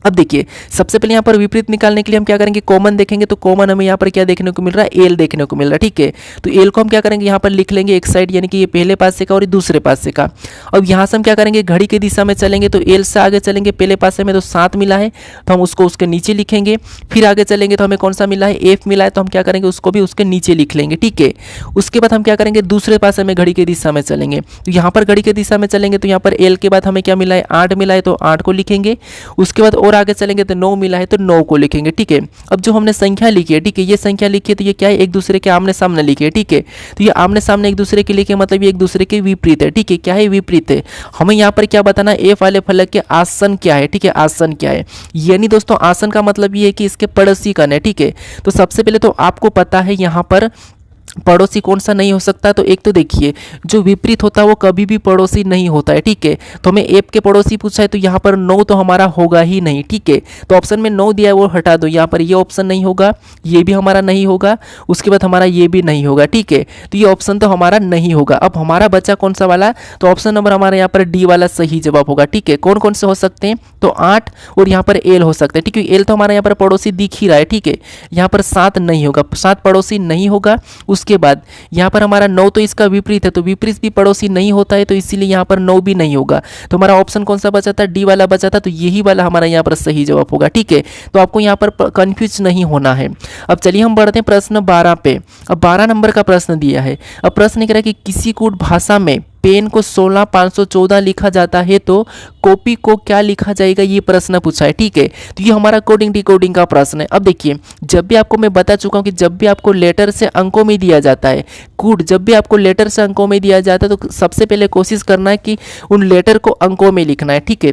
अब देखिए सबसे पहले यहाँ पर विपरीत निकालने के लिए हम क्या करेंगे, कॉमन देखेंगे। तो कॉमन हमें यहाँ पर क्या देखने को मिल रहा है, एल देखने को मिल रहा है, ठीक है। तो एल को हम क्या करेंगे, यहाँ पर लिख लेंगे एक साइड, यानी कि ये पहले पासे का और ये दूसरे पासे का। अब यहाँ से हम क्या करेंगे, घड़ी की दिशा में चलेंगे, तो एल से आगे चलेंगे, पहले पासे में तो 7 मिला है, तो हम उसको उसके नीचे लिखेंगे। फिर आगे चलेंगे तो हमें कौन सा मिला है, एफ मिला है, तो हम क्या करेंगे, उसको भी उसके नीचे लिख लेंगे, ठीक है। उसके बाद हम क्या करेंगे, दूसरे पासे में घड़ी की दिशा में चलेंगे, तो यहाँ पर घड़ी की दिशा में चलेंगे, तो यहाँ पर एल के बाद हमें क्या मिला है, 8 मिला है, तो 8 को लिखेंगे। उसके बाद और आगे चलेंगे तो 9 मिला है, तो 9 को लिखेंगे, ठीक है। अब जो हमने संख्या लिखी है, ठीक है, ये संख्या लिखी है, तो ये क्या है, एक दूसरे के आमने सामने लिखी है, ठीक है। तो ये आमने सामने एक दूसरे के लिखे, मतलब ये एक दूसरे के विपरीत है, ठीक है। क्या है, विपरीत है। हमें यहाँ पर क्या बताना, एफ वाले फलक के आसन क्या है, ठीक है, आसन क्या है। यानी दोस्तों आसन का मतलब ये है कि इसके पड़ोसी कौन है, ठीक है। तो सबसे पहले तो आपको पता है यहाँ पर पड़ोसी कौन सा नहीं हो सकता, तो एक तो देखिए जो विपरीत होता है वो कभी भी पड़ोसी नहीं होता है, ठीक है। तो हमें एफ के पड़ोसी पूछा है, तो यहाँ पर 9 तो हमारा होगा ही नहीं, ठीक है। तो ऑप्शन में 9 दिया है वो हटा दो, यहाँ पर ये ऑप्शन नहीं होगा, ये भी हमारा नहीं होगा, उसके बाद हमारा ये भी नहीं होगा, ठीक है। तो ये ऑप्शन तो हमारा नहीं होगा। अब हमारा बचा कौन सा वाला, तो ऑप्शन नंबर हमारा यहाँ पर डी वाला सही जवाब होगा, ठीक है। कौन कौन से हो सकते हैं, तो 8 और यहाँ पर एल हो सकते हैं, ठीक है। एल तो हमारा यहाँ पर पड़ोसी दिख ही रहा है, ठीक है। यहाँ पर 7 नहीं होगा, 7 पड़ोसी नहीं होगा। उसके बाद यहाँ पर हमारा 9 तो इसका विपरीत है, तो विपरीत भी पड़ोसी नहीं होता है, तो इसीलिए यहाँ पर 9 भी नहीं होगा। तो हमारा ऑप्शन कौन सा बचा था, डी वाला बचा था, तो यही वाला हमारा यहाँ पर सही जवाब होगा, ठीक है। तो आपको यहाँ पर कंफ्यूज नहीं होना है। अब चलिए हम बढ़ते हैं प्रश्न 12 पे। अब 12 नंबर का प्रश्न दिया है। अब प्रश्न कह रहा है कि किसी कूट भाषा में पेन को 16514 लिखा जाता है, तो कॉपी को क्या लिखा जाएगा, ये प्रश्न पूछा है, ठीक है। तो ये हमारा कोडिंग डिकोडिंग का प्रश्न है। अब देखिए जब भी आपको मैं बता चुका हूँ कि जब भी आपको लेटर से अंकों में दिया जाता है, कूट जब भी आपको लेटर से अंकों में दिया जाता है, तो सबसे पहले कोशिश करना है कि उन लेटर को अंकों में लिखना है, ठीक है।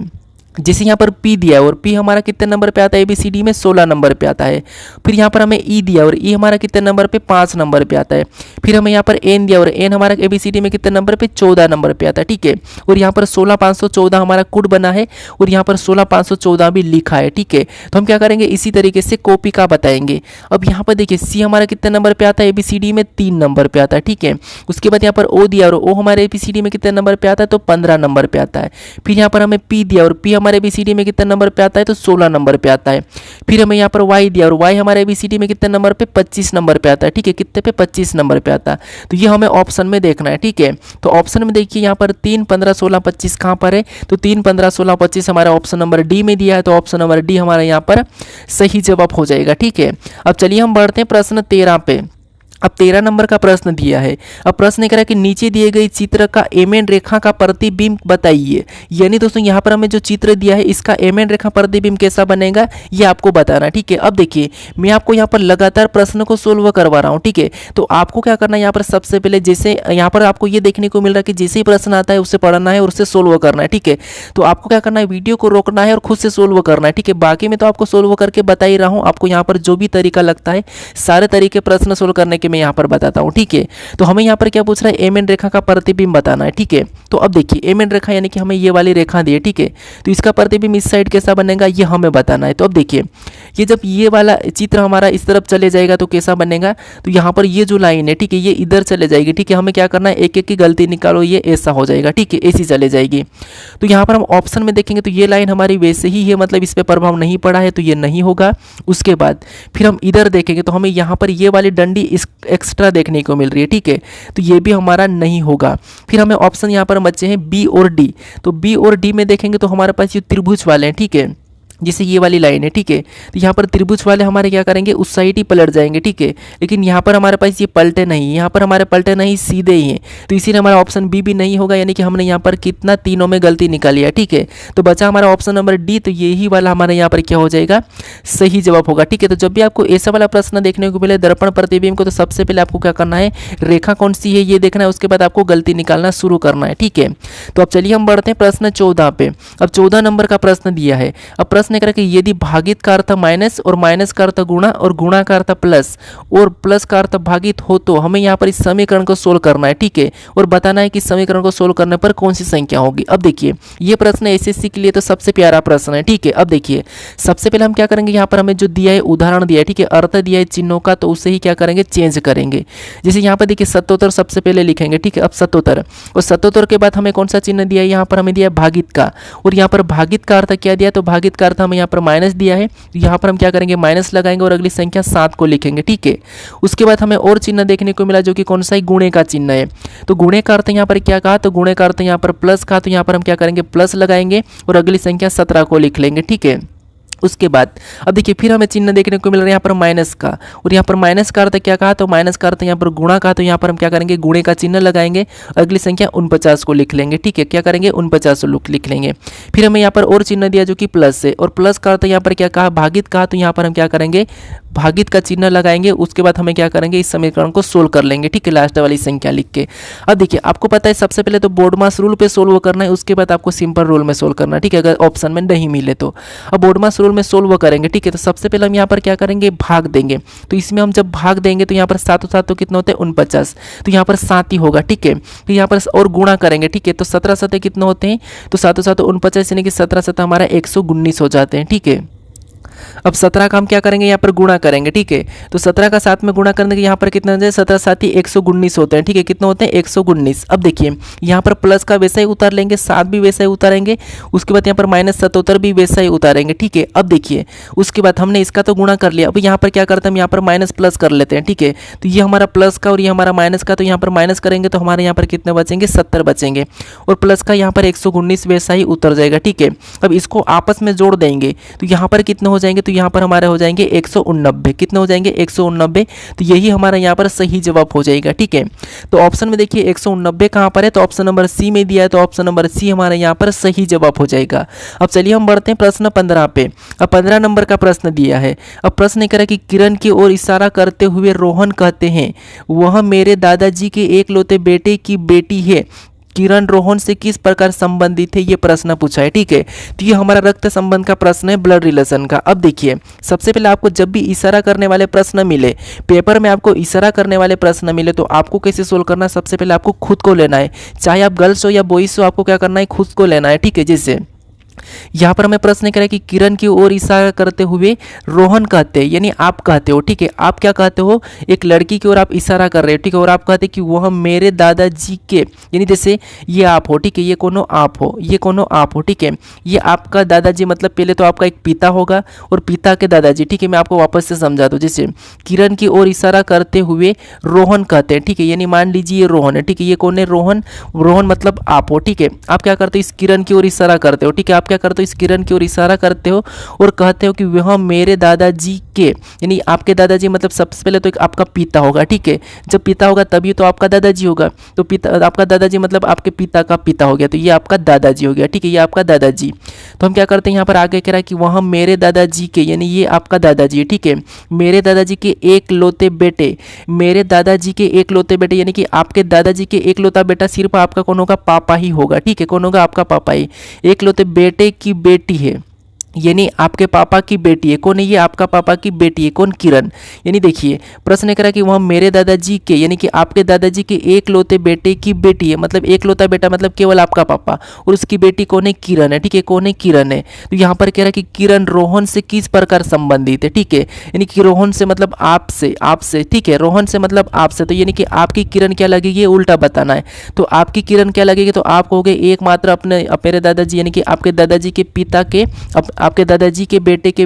जैसे यहाँ पर P दिया है और P हमारा कितने नंबर पे आता है, ABCD में 16 नंबर पे आता है। फिर यहाँ पर हमें E दिया और E हमारा कितने नंबर पे, 5 नंबर पे आता है। फिर हमें यहाँ पर N दिया और N हमारा ABCD में कितने नंबर पे, 14 नंबर पे आता है, ठीक है। और यहाँ पर 16514 हमारा कोड बना है और यहाँ पर 16514 भी लिखा है, ठीक है। तो हम क्या करेंगे, इसी तरीके से कॉपी का बताएंगे। अब यहाँ पर देखिए C हमारा कितने नंबर पे आता है, ABCD में 3 नंबर पे आता है, ठीक है। उसके बाद यहाँ पर O दिया और O हमारे ABCD में कितने नंबर पे आता है, तो 15 नंबर पे आता है। फिर यहाँ पर हमें P दिया और P हमारे ABCD में कितने नंबर पे आता है, तो 16 नंबर पे आता है। फिर हमें यहाँ पर Y दिया और Y हमारे ABCD में कितने नंबर पे, 25 नंबर पे आता है, ठीक है। कितने पे, 25 नंबर पे आता है। तो ये हमें ऑप्शन में देखना है, ठीक है। तो ऑप्शन में देखिए यहाँ पर 3, 15, 16, 25 कहाँ पर है, तो 3, 15, 16, 25 हमारा ऑप्शन नंबर डी में दिया है, तो ऑप्शन नंबर डी हमारा यहाँ पर सही जवाब हो जाएगा, ठीक है। अब चलिए हम बढ़ते हैं प्रश्न 13 पे। अब 13 नंबर का प्रश्न दिया है। अब प्रश्न कह रहा है कि नीचे दिए गई चित्र का एमएन रेखा का प्रतिबिंब बताइए। यानी दोस्तों यहाँ पर हमें जो चित्र दिया है इसका एमएन रेखा प्रतिबिंब कैसा बनेगा ये आपको बताना, ठीक है। अब देखिए मैं आपको यहाँ पर लगातार प्रश्न को सोल्व करवा रहा हूँ, ठीक है। तो आपको क्या करना है, यहाँ पर सबसे पहले जैसे यहाँ पर आपको ये देखने को मिल रहा है कि जैसे ही प्रश्न आता है उससे पढ़ना है और उससे सोल्व करना है, ठीक है। तो आपको क्या करना है, वीडियो को रोकना है और खुद से सोल्व करना है, ठीक है। बाकी मैं तो आपको सोल्व करके बता ही रहा हूँ, आपको यहाँ पर जो भी तरीका लगता है सारे तरीके प्रश्न सोल्व करने के मैं यहाँ पर बताता हूँ, ठीक है। तो हमें यहाँ पर क्या पूछ रहा है, एमएन रेखा का प्रतिबिंब बताना है, ठीक है। तो अब देखिए एमएन रेखा यानी कि हमें ये वाली रेखा दी है, ठीक है। तो इसका प्रतिबिंब इस साइड कैसा बनेगा ये हमें बताना है। तो अब देखिए ये जब ये वाला चित्र हमारा इस तरफ चले जाएगा तो कैसा बनेगा, तो यहाँ पर ये जो लाइन है, ठीक है, ये इधर चले जाएगी, ठीक है। हमें क्या करना है, एक एक की गलती निकालो, ये ऐसा हो जाएगा, ठीक है, ऐसी चले जाएगी। तो यहाँ पर हम ऑप्शन में देखेंगे तो ये लाइन हमारी वैसे ही है, मतलब इस पर प्रभाव नहीं पड़ा है, तो ये नहीं होगा। उसके बाद फिर हम इधर देखेंगे तो हमें यहाँ पर ये वाली डंडी एक्स्ट्रा देखने को मिल रही है, ठीक है। तो ये भी हमारा नहीं होगा। फिर हमें ऑप्शन यहाँ पर बचे हैं बी और डी। तो बी और डी में देखेंगे तो हमारे पास ये त्रिभुज वाले हैं, ठीक है, जैसे ये वाली लाइन है, ठीक है। तो यहाँ पर त्रिभुज वाले हमारे क्या करेंगे, उस साइड ही पलट जाएंगे, ठीक है। लेकिन यहाँ पर हमारे पास ये पलटे नहीं, यहाँ पर हमारे पलटे नहीं, सीधे ही हैं। तो इसीलिए हमारा ऑप्शन बी भी नहीं होगा, यानी कि हमने यहाँ पर कितना तीनों में गलती निकाली है, ठीक है। तो बचा हमारा ऑप्शन नंबर डी। तो यही वाला हमारे यहाँ पर क्या हो जाएगा, सही जवाब होगा, ठीक है। तो जब भी आपको ऐसा वाला प्रश्न देखने को मिले दर्पण प्रतिबिंब को, तो सबसे पहले आपको क्या करना है, रेखा कौन सी है ये देखना है, उसके बाद आपको गलती निकालना शुरू करना है, ठीक है। तो अब चलिए हम बढ़ते हैं प्रश्न 14 पे। अब 14 नंबर का प्रश्न दिया है। अब प्रश्न करें कि यदि भागित का अर्थ माइनस और माइनस का अर्थ गुणा और गुणा का अर्थ प्लस और प्लस का अर्थ भागित हो, तो हमें यहाँ पर इस समीकरण को सोल्व करना है, ठीक है। और बताना है कि समीकरण को सोल्व करने पर कौन सी संख्या होगी। अब देखिए ये प्रश्न एसएससी के लिए तो सबसे प्यारा प्रश्न है, ठीक है। अब देखिए सबसे पहले हम क्या करेंगे, यहाँ पर हमें जो दिया है उदाहरण दिया है, ठीक है, अर्थ दिया है चिन्हों का, तो उसे ही क्या करेंगे, चेंज करेंगे। जैसे यहाँ पर देखिए सत्तोत्तर सबसे पहले लिखेंगे, ठीक है। अब सत्तोत्तर और सत्तोत्तर के बाद हमें कौन सा चिन्ह दिया है, यहाँ पर हमें दिया है भागित का। और यहाँ पर भागित का अर्थ क्या दिया है, तो भागित का अर्थ हमें यहाँ पर माइनस दिया है। तो यहाँ पर हम क्या करेंगे, माइनस लगाएंगे और अगली संख्या 7 को लिखेंगे, ठीक है। उसके बाद हमें और चिन्ह देखने को मिला जो कि कौन सा है, गुणे का चिन्ह है। तो गुणे का अर्थ यहाँ पर क्या कहा, तो गुणे का अर्थ यहाँ पर प्लस का। तो यहाँ पर हम क्या करेंगे, प्लस लगाएंगे और अगली संख्या 17 को लिख लेंगे, ठीक है। उसके बाद अब देखिए फिर हमें चिन्ह देखने को मिल रहा है यहाँ पर माइनस का। और यहाँ पर माइनस का अर्थ क्या कहा, तो माइनस का अर्थ यहाँ पर गुणा का। तो यहाँ पर हम क्या करेंगे, गुणे का चिन्ह लगाएंगे, अगली संख्या 49 को लिख लेंगे, ठीक है। क्या करेंगे, 49 लिख लेंगे। फिर हमें यहाँ पर और चिन्ह दिया जो कि प्लस है, और प्लस का अर्थ यहाँ पर क्या कहा, भागित कहा। तो यहाँ पर हम क्या करेंगे, भागित का चिन्ह लगाएंगे। उसके बाद हमें क्या करेंगे, इस समीकरण को सोल्व कर लेंगे, ठीक है, लास्ट वाली संख्या लिख के। अब देखिए आपको पता है सबसे पहले तो बोर्डमास रूल पे सोल्व करना है, उसके बाद आपको सिंपल रूल में सोल्व करना है, ठीक है, अगर ऑप्शन में नहीं मिले तो। अब बोर्डमास रूल में सोल्व करेंगे, ठीक है। तो सबसे पहले हम यहाँ पर क्या करेंगे, भाग देंगे। तो इसमें हम जब भाग देंगे तो यहाँ पर 7 7 तो कितना होते हैं, 49। तो यहाँ पर 7 ही होगा, ठीक है। तो यहाँ पर और गुणा करेंगे, ठीक है। तो 17 7 कितने होते हैं, तो 7 7 49, यानी कि 17 7 हमारा 119 हो जाते हैं, ठीक है। अब 17 का हम क्या करेंगे, यहाँ पर गुणा करेंगे, ठीक है। तो 17 का 7 में गुणा करने के यहाँ पर कितना हो जाए, 17 7 ही 119 होते हैं, ठीक है। कितने होते हैं, 119। अब देखिए यहाँ पर प्लस का वैसा ही उतार लेंगे, 7 भी वैसा ही उतारेंगे। उसके बाद यहाँ पर माइनस 77 भी वैसा ही उतारेंगे, ठीक है। अब देखिए उसके बाद हमने इसका तो गुणा कर लिया। अब यहाँ पर क्या करते हैं, हम यहाँ पर माइनस प्लस कर लेते हैं, ठीक है। तो ये हमारा प्लस का और ये हमारा माइनस का। तो यहाँ पर माइनस करेंगे तो हमारे यहाँ पर कितने बचेंगे, 70 बचेंगे। और प्लस का यहाँ पर 119 वैसा ही उतर जाएगा, ठीक है। अब इसको आपस में जोड़ देंगे तो यहाँ पर कितने हो जाएंगे, तो यहाँ पर हमारे हो जाएंगे 189। कितने हो जाएंगे, 189। तो यही हमारा यहाँ पर सही जवाब हो जाएगा, ठीक है। तो ऑप्शन में देखिए 189 कहाँ पर है, तो ऑप्शन नंबर सी में दिया है। तो ऑप्शन नंबर सी हमारे यहाँ पर सही जवाब हो जाएगा। अब चलिए हम बढ़ते हैं प्रश्न 15 पे। अब 15 नंबर का प्रश्न दिया है। अब प्रश्न कह रहा है कि किरण की ओर इशारा करते हुए रोहन कहते हैं, वह मेरे दादाजी के एकलौते बेटे की बेटी है। किरण रोहन से किस प्रकार संबंधित है, ये प्रश्न पूछा है, ठीक है। तो ये हमारा रक्त संबंध का प्रश्न है, ब्लड रिलेशन का। अब देखिए सबसे पहले आपको जब भी इशारा करने वाले प्रश्न मिले, पेपर में आपको इशारा करने वाले प्रश्न मिले, तो आपको कैसे सोल्व करना है, सबसे पहले आपको खुद को लेना है। चाहे आप गर्ल्स हो या बॉयज हो, आपको क्या करना है, खुद को लेना है, ठीक है। जैसे यहाँ पर हमें प्रश्न करें कि किरण की ओर इशारा करते हुए रोहन कहते हैं, यानी आप कहते हो, ठीक है। आप क्या कहते हो, एक लड़की की ओर आप इशारा कर रहे हो, ठीक है। और आप कहते हैं कि वह मेरे दादाजी के, यानी जैसे ये आप हो, ठीक है, ये कोनो आप हो, ये कोनो आप हो, ठीक है। ये आपका दादाजी मतलब पहले तो आपका एक पिता होगा और पिता के दादाजी, ठीक है। मैं आपको वापस से समझा दूँ। जैसे किरण की ओर इशारा करते हुए रोहन कहते हैं, ठीक है, यानी मान लीजिए ये रोहन है, ठीक है। ये कौन है, रोहन। रोहन मतलब आप हो, ठीक है। आप क्या करते हो, इस किरण की ओर इशारा करते हो, ठीक है। आप क्या करते हो, इस किरण की ओर इशारा करते हो और कहते हो कि वह मेरे दादाजी के, यानी आपके दादाजी मतलब सबसे पहले तो एक आपका पिता होगा, ठीक है। जब पिता होगा तभी तो आपका दादाजी होगा। तो पिता, आपका दादाजी मतलब आपके पिता का पिता हो गया, तो ये आपका दादाजी हो गया, ठीक है, ये आपका दादाजी। तो हम क्या करते हैं, यहाँ पर आगे कह रहा है कि वह मेरे दादाजी के, यानी ये आपका दादाजी है, ठीक है। मेरे दादाजी के एकलौते बेटे, मेरे दादाजी के एकलौते बेटे, यानी कि आपके दादाजी के एकलौता बेटा सिर्फ आपका कौन होगा, पापा ही होगा, ठीक है। कौन होगा, आपका पापा ही। एकलौते बेटे की बेटी है, यानी आपके पापा की बेटी है। कौन है, ये आपका पापा की बेटी है, कौन, किरण। यानी देखिए प्रश्न करा कि वह मेरे दादाजी के, यानी कि आपके दादाजी के एकलौते बेटे की बेटी है, मतलब एकलौता बेटा मतलब केवल आपका पापा, और उसकी बेटी कौन है, किरण है, ठीक है। कौन है, किरण है। तो यहाँ पर कह रहा है कि किरण रोहन से किस प्रकार संबंधित है, ठीक है। यानी कि रोहन से मतलब आपसे, आपसे, ठीक है। रोहन से मतलब आपसे, तो यानी कि आपकी किरण क्या लगेगी, ये उल्टा बताना है। तो आपकी किरण क्या लगेगी, तो आप कहोगे एकमात्र अपने मेरे दादाजी, यानी कि आपके दादाजी के पिता के, आपके दादाजी के बेटे के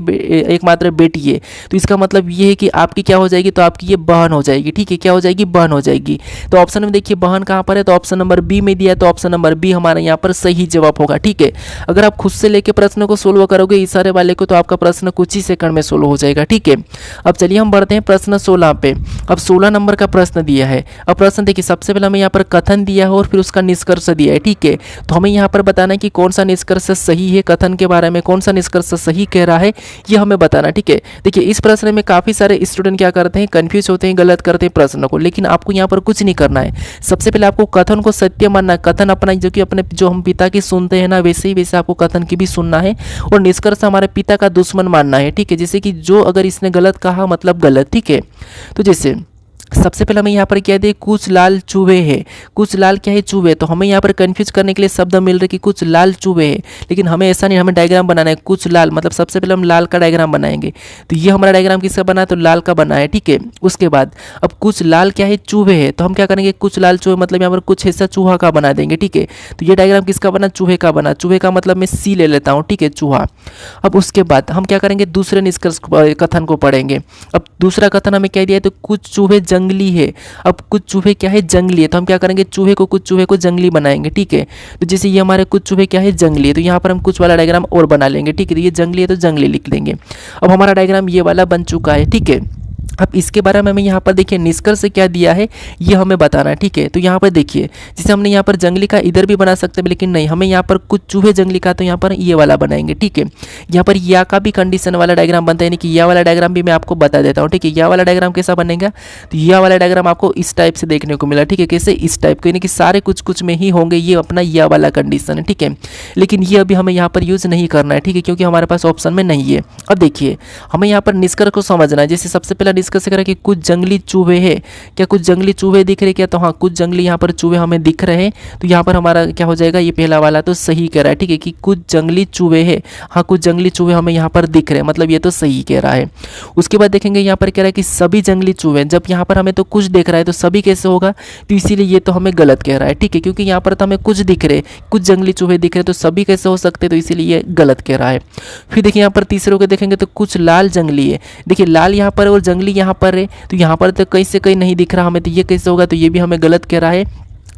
एकमात्र बेटी है, तो इसका मतलब ये है कि आपकी क्या हो जाएगी, तो आपकी ये बहन हो जाएगी। ठीक है, क्या हो जाएगी, बहन हो जाएगी। तो ऑप्शन में देखिए बहन कहाँ पर है, तो ऑप्शन नंबर बी में दिया है, तो ऑप्शन नंबर बी हमारा यहाँ पर सही जवाब होगा। ठीक है, अगर आप खुद से लेके प्रश्न को सोल्व करोगे इस सारे वाले को, तो आपका प्रश्न कुछ ही सेकंड में सोल्व हो जाएगा। ठीक है, अब चलिए हम बढ़ते हैं प्रश्न 16 पे। अब 16 नंबर का प्रश्न दिया है। अब प्रश्न देखिए, सबसे पहले हमें यहाँ पर कथन दिया है और फिर उसका निष्कर्ष दिया है। ठीक है, तो हमें यहाँ पर बताना है कि कौन सा निष्कर्ष सही है, कथन के बारे में कौन सा निष्कर्ष सही कह रहा है, ये हमें बताना। ठीक है, देखिए इस प्रश्न में काफी सारे स्टूडेंट क्या करते हैं, कंफ्यूज होते हैं, गलत करते हैं प्रश्न को, लेकिन आपको यहाँ पर कुछ नहीं करना है। सबसे पहले आपको कथन को सत्य मानना है, कथन अपना जो कि अपने जो हम पिता की सुनते हैं ना, वैसे ही वैसे आपको कथन की भी सुनना है, और निष्कर्ष हमारे पिता का दुश्मन मानना है। ठीक है, जैसे कि जो अगर इसने गलत कहा मतलब गलत। ठीक है, तो जैसे सबसे पहले हमें यहाँ पर क्या दे, कुछ लाल चूहे हैं। कुछ लाल क्या है, चूहे। तो हमें यहाँ पर कंफ्यूज करने के लिए शब्द मिल रहे कि कुछ लाल चूहे हैं, लेकिन हमें ऐसा नहीं, हमें डायग्राम बनाना है। कुछ लाल मतलब सबसे पहले हम लाल का डायग्राम बनाएंगे, तो ये हमारा डायग्राम किसका बना है, तो लाल का बना है। ठीक है, उसके बाद अब कुछ लाल क्या है, चूहे है, तो हम क्या करेंगे, कुछ लाल चूहे मतलब यहाँ पर कुछ हिस्सा चूहा का बना देंगे। ठीक है, तो ये डायग्राम किसका बना, चूहे का बना। चूहे का मतलब मैं सी ले लेता हूँ। ठीक है, चूहा। अब उसके बाद हम क्या करेंगे, दूसरे निष्कर्ष कथन को पढ़ेंगे। अब दूसरा कथन हमें क्या दिया है, तो कुछ चूहे जंगली है। अब कुछ चूहे क्या है, जंगली है, तो हम क्या करेंगे, चूहे को कुछ चूहे को जंगली बनाएंगे। ठीक है, तो जैसे ये हमारे कुछ चूहे क्या है, जंगली है, तो यहाँ पर हम कुछ वाला डायग्राम और बना लेंगे। ठीक है, तो ये जंगली है तो जंगली लिख देंगे। अब हमारा डायग्राम ये वाला बन चुका है। ठीक है, अब इसके बारे में हमें यहाँ पर देखिए निष्कर्ष क्या दिया है ये हमें बताना है। ठीक है, तो यहाँ पर देखिए जैसे हमने यहाँ पर जंगली का इधर भी बना सकते हैं, लेकिन नहीं, हमें यहाँ पर कुछ चूहे जंगली का, तो यहाँ पर ये वाला बनाएंगे। ठीक है, यहाँ पर या का भी कंडीशन वाला डायग्राम बनता है, यानी कि या वाला डायग्राम भी मैं आपको बता देता हूँ। ठीक है, या वाला डायग्राम कैसा बनेगा, तो या वाला डायग्राम आपको इस टाइप से देखने को मिला। ठीक है, कैसे, इस टाइप के, यानी कि सारे कुछ कुछ में ही होंगे, ये अपना या वाला कंडीशन है। ठीक है, लेकिन ये अभी हमें यहाँ पर यूज नहीं करना है। ठीक है, क्योंकि हमारे पास ऑप्शन में नहीं है। अब देखिए हमें यहाँ पर निष्कर्ष को समझना है। जैसे सबसे पहला निष्कर्ष करें कि कुछ जंगली चूहे हैं, क्या कुछ जंगली चूहे दिख रहे क्या, तो हाँ कुछ जंगली यहाँ पर चूहे हमें दिख रहे हैं, तो यहाँ पर हमारा क्या हो जाएगा, ये पहला वाला तो सही कह रहा है। ठीक है, कि कुछ जंगली चूहे हैं, हाँ कुछ जंगली चूहे हमें यहाँ पर दिख रहे हैं, मतलब ये तो सही कह रहा है। उसके बाद देखेंगे यहाँ पर कह रहा है कि सभी जंगली चूहे, जब यहाँ पर हमें तो कुछ दिख रहा है तो सभी कैसे होगा, तो इसीलिए ये तो हमें गलत कह रहा है। ठीक है, क्योंकि यहाँ पर तो हमें कुछ दिख रहे, कुछ जंगली चूहे दिख रहे, तो सभी कैसे हो सकते, तो इसीलिए ये गलत कह रहा है। फिर देखिए यहाँ पर तीसरे को देखेंगे तो कुछ लाल जंगली है। देखिए लाल यहाँ पर और जंगली यहाँ पर है, तो यहाँ पर तो कहीं से कहीं नहीं दिख रहा हमें, तो ये कैसे होगा, तो ये भी हमें गलत कह रहा है,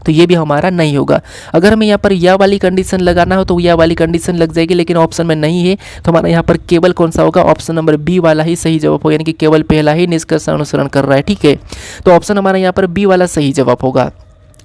तो ये भी हमारा नहीं होगा। अगर हमें यहाँ पर या वाली कंडीशन लगाना हो तो या वाली कंडीशन लग जाएगी, लेकिन ऑप्शन में नहीं है, तो हमारा यहाँ पर केवल कौन सा होगा, ऑप्शन नंबर बी वाला ही सही जवाब होगा, यानी कि केवल पहला ही निष्कर्ष अनुसरण कर रहा है। ठीक है, तो ऑप्शन हमारा यहाँ पर बी वाला सही जवाब होगा।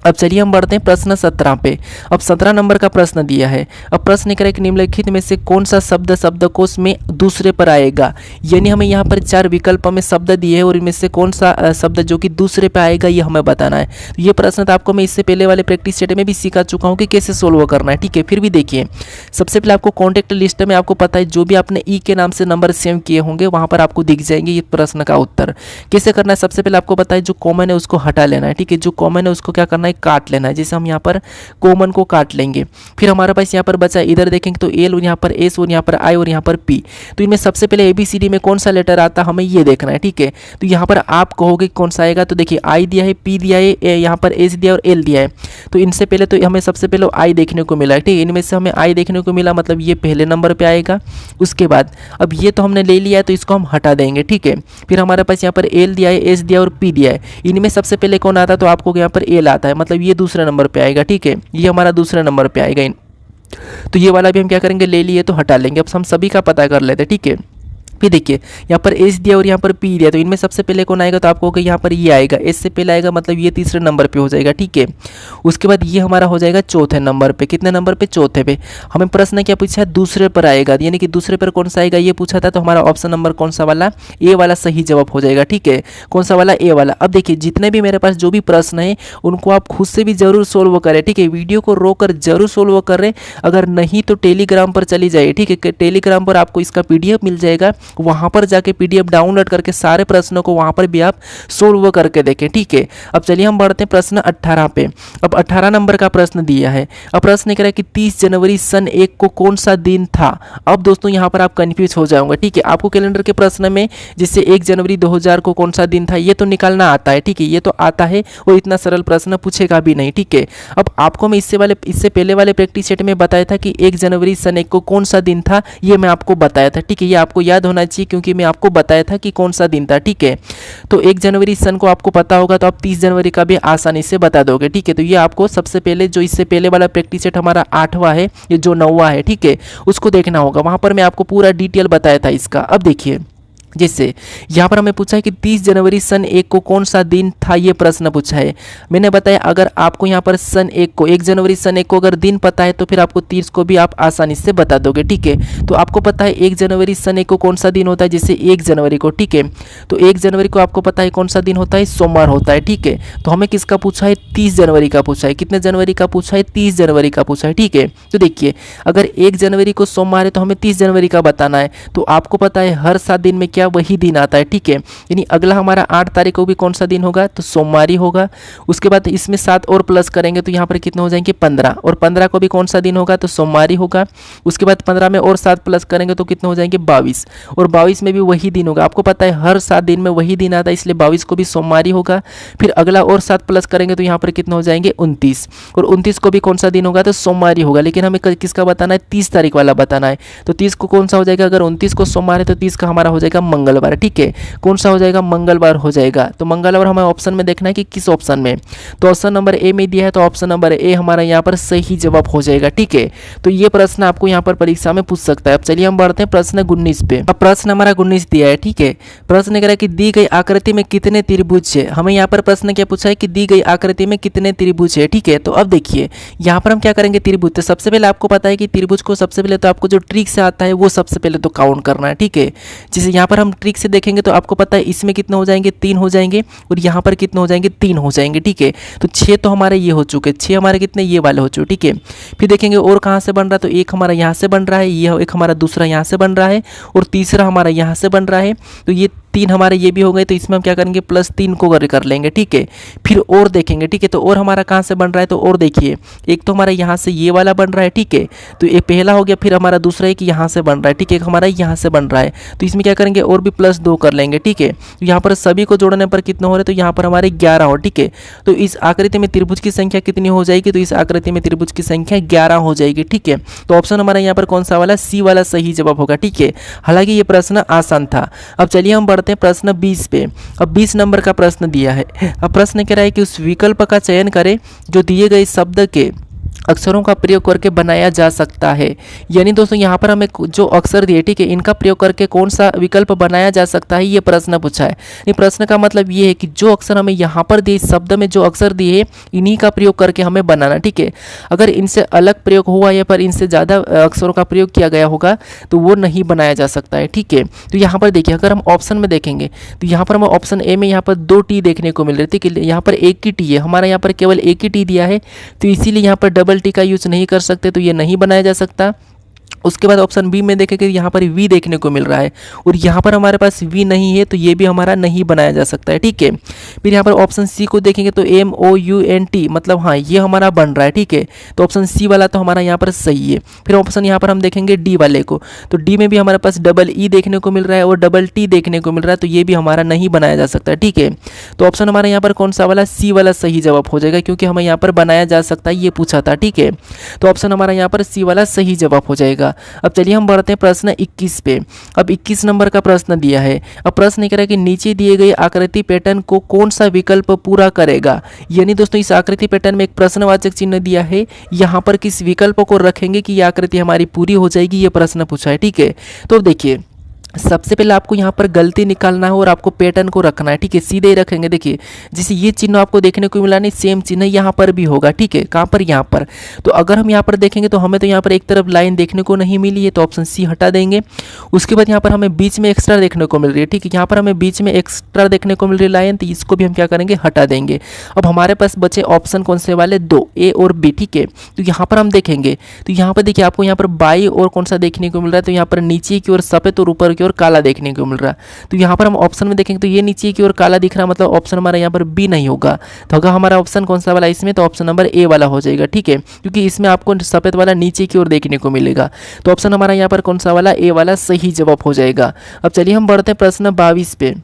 अब चलिए हम बढ़ते हैं प्रश्न 17 पे। अब 17 नंबर का प्रश्न दिया है। अब प्रश्न करें कि निम्नलिखित में से कौन सा शब्द शब्दकोश में दूसरे पर आएगा, यानी हमें यहाँ पर 4 विकल्प में शब्द दिए हैं और इनमें से कौन सा शब्द जो कि दूसरे पे आएगा ये हमें बताना है। तो ये प्रश्न तो आपको मैं इससे पहले वाले प्रैक्टिस सेट में भी सिखा चुका हूँ कि कैसे सोल्व करना है। ठीक है, फिर भी देखिए सबसे पहले आपको कॉन्टैक्ट लिस्ट में आपको पता है जो भी आपने ई के नाम से नंबर सेव किए होंगे वहाँ पर आपको दिख जाएंगे ये प्रश्न का उत्तर। कैसे करना है, सबसे पहले आपको पता है जो कॉमन है उसको हटा लेना है। ठीक है, जो कॉमन है उसको क्या करना है, काट लेना है। जैसे हम यहाँ पर कॉमन को काट लेंगे, फिर हमारे पास यहाँ पर बचा इधर देखेंगे तो एल और यहाँ पर एस और यहाँ पर आई और यहाँ पर पी। तो इनमें सबसे पहले ABCD में कौन सा लेटर आता है हमें ये देखना है। ठीक है, तो यहाँ पर आप कहोगे कौन सा आएगा, तो देखिए आई दिया है, पी दिया है, यहाँ पर एस दिया और एल दिया है। तो इनसे पहले तो हमें सबसे पहले आई देखने को मिला है। ठीक है, इनमें से हमें आई देखने को मिला, मतलब ये पहले नंबर पे आएगा। उसके बाद अब ये तो हमने ले लिया है तो इसको हम हटा देंगे। ठीक है, फिर हमारे पास यहाँ पर एल दिया है, एस दिया और पी दिया है। इनमें सबसे पहले कौन आता है, तो आपको यहाँ पर एल आता है, मतलब ये दूसरे नंबर पे आएगा। ठीक है, ये हमारा दूसरे नंबर पे आएगा। तो ये वाला भी हम क्या करेंगे, ले लिए तो हटा लेंगे। अब हम सभी का पता कर लेते हैं। ठीक है, फिर देखिए यहाँ पर एस दिया और यहाँ पर पी दिया, तो इनमें सबसे पहले कौन आएगा, तो आपको यहाँ पर ये आएगा, एस से पहले आएगा, मतलब ये तीसरे नंबर पे हो जाएगा। ठीक है, उसके बाद ये हमारा हो जाएगा चौथे नंबर पे। कितने नंबर पे, चौथे पे। हमें प्रश्न क्या पूछा है, दूसरे पर आएगा, यानी कि दूसरे पर कौन सा आएगा ये पूछा था, तो हमारा ऑप्शन नंबर कौन सा वाला, ए वाला सही जवाब हो जाएगा। ठीक है, कौन सा वाला, ए वाला। अब देखिए जितने भी मेरे पास जो भी प्रश्न है उनको आप खुद से भी जरूर सोल्व करें। ठीक है, वीडियो को रोककर जरूर सोल्व करें, अगर नहीं तो टेलीग्राम पर चली जाइए। ठीक है, टेलीग्राम पर आपको इसका PDF मिल जाएगा, वहाँ पर जाके PDF डाउनलोड करके सारे प्रश्नों को वहाँ पर भी आप सोल्व करके देखें, ठीक है। अब चलिए हम बढ़ते हैं प्रश्न 18 पे। अब 18 नंबर का प्रश्न दिया है। अब प्रश्न कह रहा है कि 30 जनवरी सन 1 को कौन सा दिन था। अब दोस्तों यहाँ पर आप कन्फ्यूज हो जाओगे, ठीक है। आपको कैलेंडर के प्रश्न में जिससे 1 जनवरी 2000 को कौन सा दिन था ये तो निकालना आता है, ठीक है, ये तो आता है और इतना सरल प्रश्न पूछेगा भी नहीं, ठीक है। अब आपको मैं इससे पहले वाले प्रैक्टिस सेट में बताया था कि 1 जनवरी सन 1 को कौन सा दिन था, ये मैं आपको बताया था, ठीक है। ये आपको याद होना चाहिए क्योंकि मैं आपको बताया था कि कौन सा दिन था, ठीक है। तो 1 जनवरी सन को आपको पता होगा तो आप 30 जनवरी का भी आसानी से बता दोगे, ठीक है। तो ये आपको सबसे पहले जो इससे पहले वाला प्रैक्टिस सेट हमारा 8वां है, ये जो 9वां है, ठीक है, उसको देखना होगा। वहां पर मैं आपको पूरा डिटेल बताया था इसका। अब देखिए, जैसे यहाँ पर हमें पूछा है कि 30 जनवरी सन 1 को कौन सा दिन था, ये प्रश्न पूछा है। मैंने बताया अगर आपको यहाँ पर सन 1 को 1 जनवरी सन 1 को अगर दिन पता है तो फिर आपको 30 को भी आप आसानी से बता दोगे, ठीक है। तो आपको पता है 1 जनवरी सन 1 को कौन सा दिन होता है, जैसे 1 जनवरी को, ठीक है। तो 1 जनवरी को आपको पता है कौन सा दिन होता है, सोमवार होता है, ठीक है। तो हमें किसका पूछा है, 30 जनवरी का पूछा है। कितने जनवरी का पूछा है, 30 जनवरी का पूछा है, ठीक है। तो देखिए अगर 1 जनवरी को सोमवार है तो हमें 30 जनवरी का बताना है। तो आपको पता है हर 7 दिन में क्या वही दिन आता है, ठीक है। यानी अगला हमारा 8 तारीख को भी कौन सा दिन होगा, तो सोमवार ही होगा। उसके बाद इसमें 7 और प्लस करेंगे तो यहाँ पर कितने हो जाएंगे, 15, और 15 को भी कौन सा दिन होगा, तो सोमवार ही होगा। उसके बाद 15 में और 7 प्लस करेंगे तो कितने हो जाएंगे, 22, और 22 में भी वही दिन होगा। आपको पता है हर 7 दिन में वही दिन आता है, इसलिए 22 को भी सोमवार ही होगा। फिर अगला और 7 प्लस करेंगे तो यहाँ पर कितने हो जाएंगे, 29, और 29 को भी कौन सा दिन होगा, तो सोमवार ही होगा। लेकिन हमें किसका बताना है, 30 तारीख वाला बताना है। तो 30 को कौन सा हो जाएगा, अगर 29 को सोमवार है तो 30 का हमारा हो जाएगा मंगलवार, ठीक है। कौन सा हो जाएगा, मंगलवार हो जाएगा। तो मंगलवार हमें ऑप्शन में देखना है कि किस ऑप्शन में, तो ऑप्शन नंबर ए में दिया है, तो ऑप्शन नंबर ए हमारा यहाँ पर सही जवाब हो जाएगा, ठीक है। तो ये प्रश्न आपको यहाँ पर परीक्षा में पूछ सकता है। अब चलिए हम बढ़ते हैं प्रश्न 19 पे। अब प्रश्न हमारा 19 दिया है, ठीक है। प्रश्न कह रहा है कि दी गई आकृति में कितने त्रिभुज है। हमें यहाँ पर प्रश्न क्या पूछा है कि दी गई आकृति में कितने त्रिभुज है, ठीक है। तो अब देखिए यहाँ पर हम क्या करेंगे, त्रिभुज। तो सबसे पहले आपको पता है कि त्रिभुज को सबसे पहले तो आपको जो ट्रिक से आता है वो सबसे पहले तो काउंट करना है, ठीक है। जैसे यहाँ पर हम ट्रिक से देखेंगे तो आपको पता है इसमें कितने हो जाएंगे, 3 हो जाएंगे, और यहाँ पर कितने हो जाएंगे, 3 हो जाएंगे, ठीक है। तो 6 तो हमारे ये हो चुके, 6 हमारे कितने ये वाले हो चुके, ठीक है। फिर देखेंगे और कहाँ से बन रहा है, तो एक हमारा यहाँ से बन रहा है, ये एक हमारा दूसरा यहाँ से बन रहा है, और तीसरा हमारा यहाँ से बन रहा है। तो ये 3 हमारे ये भी हो गए। तो इसमें हम क्या करेंगे, +3 को कर लेंगे, ठीक है। फिर और देखेंगे, ठीक है। तो और हमारा कहाँ से बन रहा है, तो और देखिए एक तो हमारा यहाँ से ये वाला बन रहा है, ठीक है। तो ये पहला हो गया। फिर हमारा दूसरा है कि यहाँ से बन रहा है, ठीक है। एक हमारा यहाँ से बन रहा है, तो इसमें क्या करेंगे, और भी +2 कर लेंगे, ठीक है। तो यहाँ पर सभी को जोड़ने पर कितने हो रहे, तो यहाँ पर हमारे 11 हो, ठीक है। तो इस आकृति में त्रिभुज की संख्या कितनी हो जाएगी, तो इस आकृति में त्रिभुज की संख्या 11 हो जाएगी, ठीक है। तो ऑप्शन हमारा यहाँ पर कौन सा वाला, सी वाला सही जवाब होगा, ठीक है। हालांकि ये प्रश्न आसान था। अब चलिए हम बढ़ते हैं प्रश्न 20 पे। अब 20 नंबर का प्रश्न दिया है। अब प्रश्न कह रहा है कि उस विकल्प का चयन करें जो दिए गए शब्द के अक्षरों का प्रयोग करके बनाया जा सकता है। यानी दोस्तों यहाँ पर हमें जो अक्षर दिए, ठीक है, इनका प्रयोग करके कौन सा विकल्प बनाया जा सकता है, ये प्रश्न पूछा है। ये प्रश्न का मतलब ये है कि जो अक्षर हमें यहाँ पर दिए, शब्द में जो अक्षर दिए इन्हीं का प्रयोग करके हमें बनाना, ठीक है। अगर इनसे अलग प्रयोग हुआ या पर इनसे ज़्यादा अक्षरों का प्रयोग किया गया होगा तो वो नहीं बनाया जा सकता है, ठीक है। तो यहाँ पर देखिए अगर हम ऑप्शन में देखेंगे तो यहाँ पर हमें ऑप्शन ए में यहाँ पर 2 टी देखने को मिल रही है, ठीक है। यहाँ पर एक ही टी है, हमारा यहाँ पर केवल एक ही टी दिया है, तो इसीलिए यहाँ पर डबल टी का यूज नहीं कर सकते, तो ये नहीं बनाया जा सकता। उसके बाद ऑप्शन बी में देखेंगे यहाँ पर वी देखने को मिल रहा है, और यहाँ पर हमारे पास वी नहीं है, तो ये भी हमारा नहीं बनाया जा सकता है, ठीक है। फिर यहाँ पर ऑप्शन सी को देखेंगे तो MOUNT मतलब हाँ ये हमारा बन रहा है, ठीक है। तो ऑप्शन सी वाला तो हमारा यहाँ पर सही है। फिर ऑप्शन यहाँ पर हम देखेंगे डी वाले को, तो डी में भी हमारे पास डबल ई देखने को मिल रहा है और डबल टी देखने को मिल रहा है, तो ये भी हमारा नहीं बनाया जा सकता है, ठीक है। तो ऑप्शन हमारा यहाँ पर कौन सा वाला, सी वाला सही जवाब हो जाएगा, क्योंकि हमें यहाँ पर बनाया जा सकता है ये पूछा था, ठीक है। तो ऑप्शन हमारा यहाँ पर सी वाला सही जवाब हो जाएगा। अब चलिए हम बढ़ते हैं प्रश्न 21 पे। अब 21 नंबर का प्रश्न दिया है। अब प्रश्न कह रहा है कि नीचे दिए गए आकृति पैटर्न को कौन सा विकल्प पूरा करेगा। यानी दोस्तों इस आकृति पैटर्न में एक प्रश्नवाचक चिन्ह दिया है, यहाँ पर किस विकल्प को रखेंगे कि यह आकृति हमारी पूरी हो जाएगी, ये प्रश्न पूछा है, ठीक है। तो देखिए सबसे पहले आपको यहाँ पर गलती निकालना है और आपको पैटर्न को रखना है, ठीक है। सीधे ही रखेंगे। देखिए जैसे ये चिन्ह आपको देखने को मिला नहीं, सेम चिन्ह यहाँ पर भी होगा, ठीक है। कहाँ पर, यहाँ पर। तो अगर हम यहाँ पर देखेंगे तो हमें तो यहाँ पर एक तरफ लाइन देखने को नहीं मिली है, तो ऑप्शन सी हटा देंगे। उसके बाद यहाँ पर हमें बीच में एक्स्ट्रा देखने को मिल रही है, ठीक है। यहाँ पर हमें बीच में एक्स्ट्रा देखने को मिल रही है लाइन, तो इसको भी हम क्या करेंगे, हटा देंगे। अब हमारे पास बचे ऑप्शन कौन से वाले, 2 ए और बी, ठीक है। तो यहाँ पर हम देखेंगे तो यहाँ पर देखिए आपको यहाँ पर बाई और कौन सा देखने को मिल रहा है, तो यहाँ पर नीचे की ओर सफ़ेद और ऊपर की ओर काला देखने को मिल रहा। तो यहाँ पर हम ऑप्शन में देखेंगे तो ये नीचे की ओर काला दिख रहा, मतलब ऑप्शन हमारा यहाँ पर बी नहीं होगा। तो होगा हमारा ऑप्शन कौन सा वाला इसमें, तो ऑप्शन नंबर ए वाला हो जाएगा। ठीक है, क्योंकि इसमें आपको सफ़ेद वाला नीचे की ओर देखने को मिलेगा। तो ऑप्शन हमारा यहाँ पर कौन सा वाला, ए वाला सही जवाब हो जाएगा। अब चलिए हम बढ़ते हैं प्रश्न 22 पे।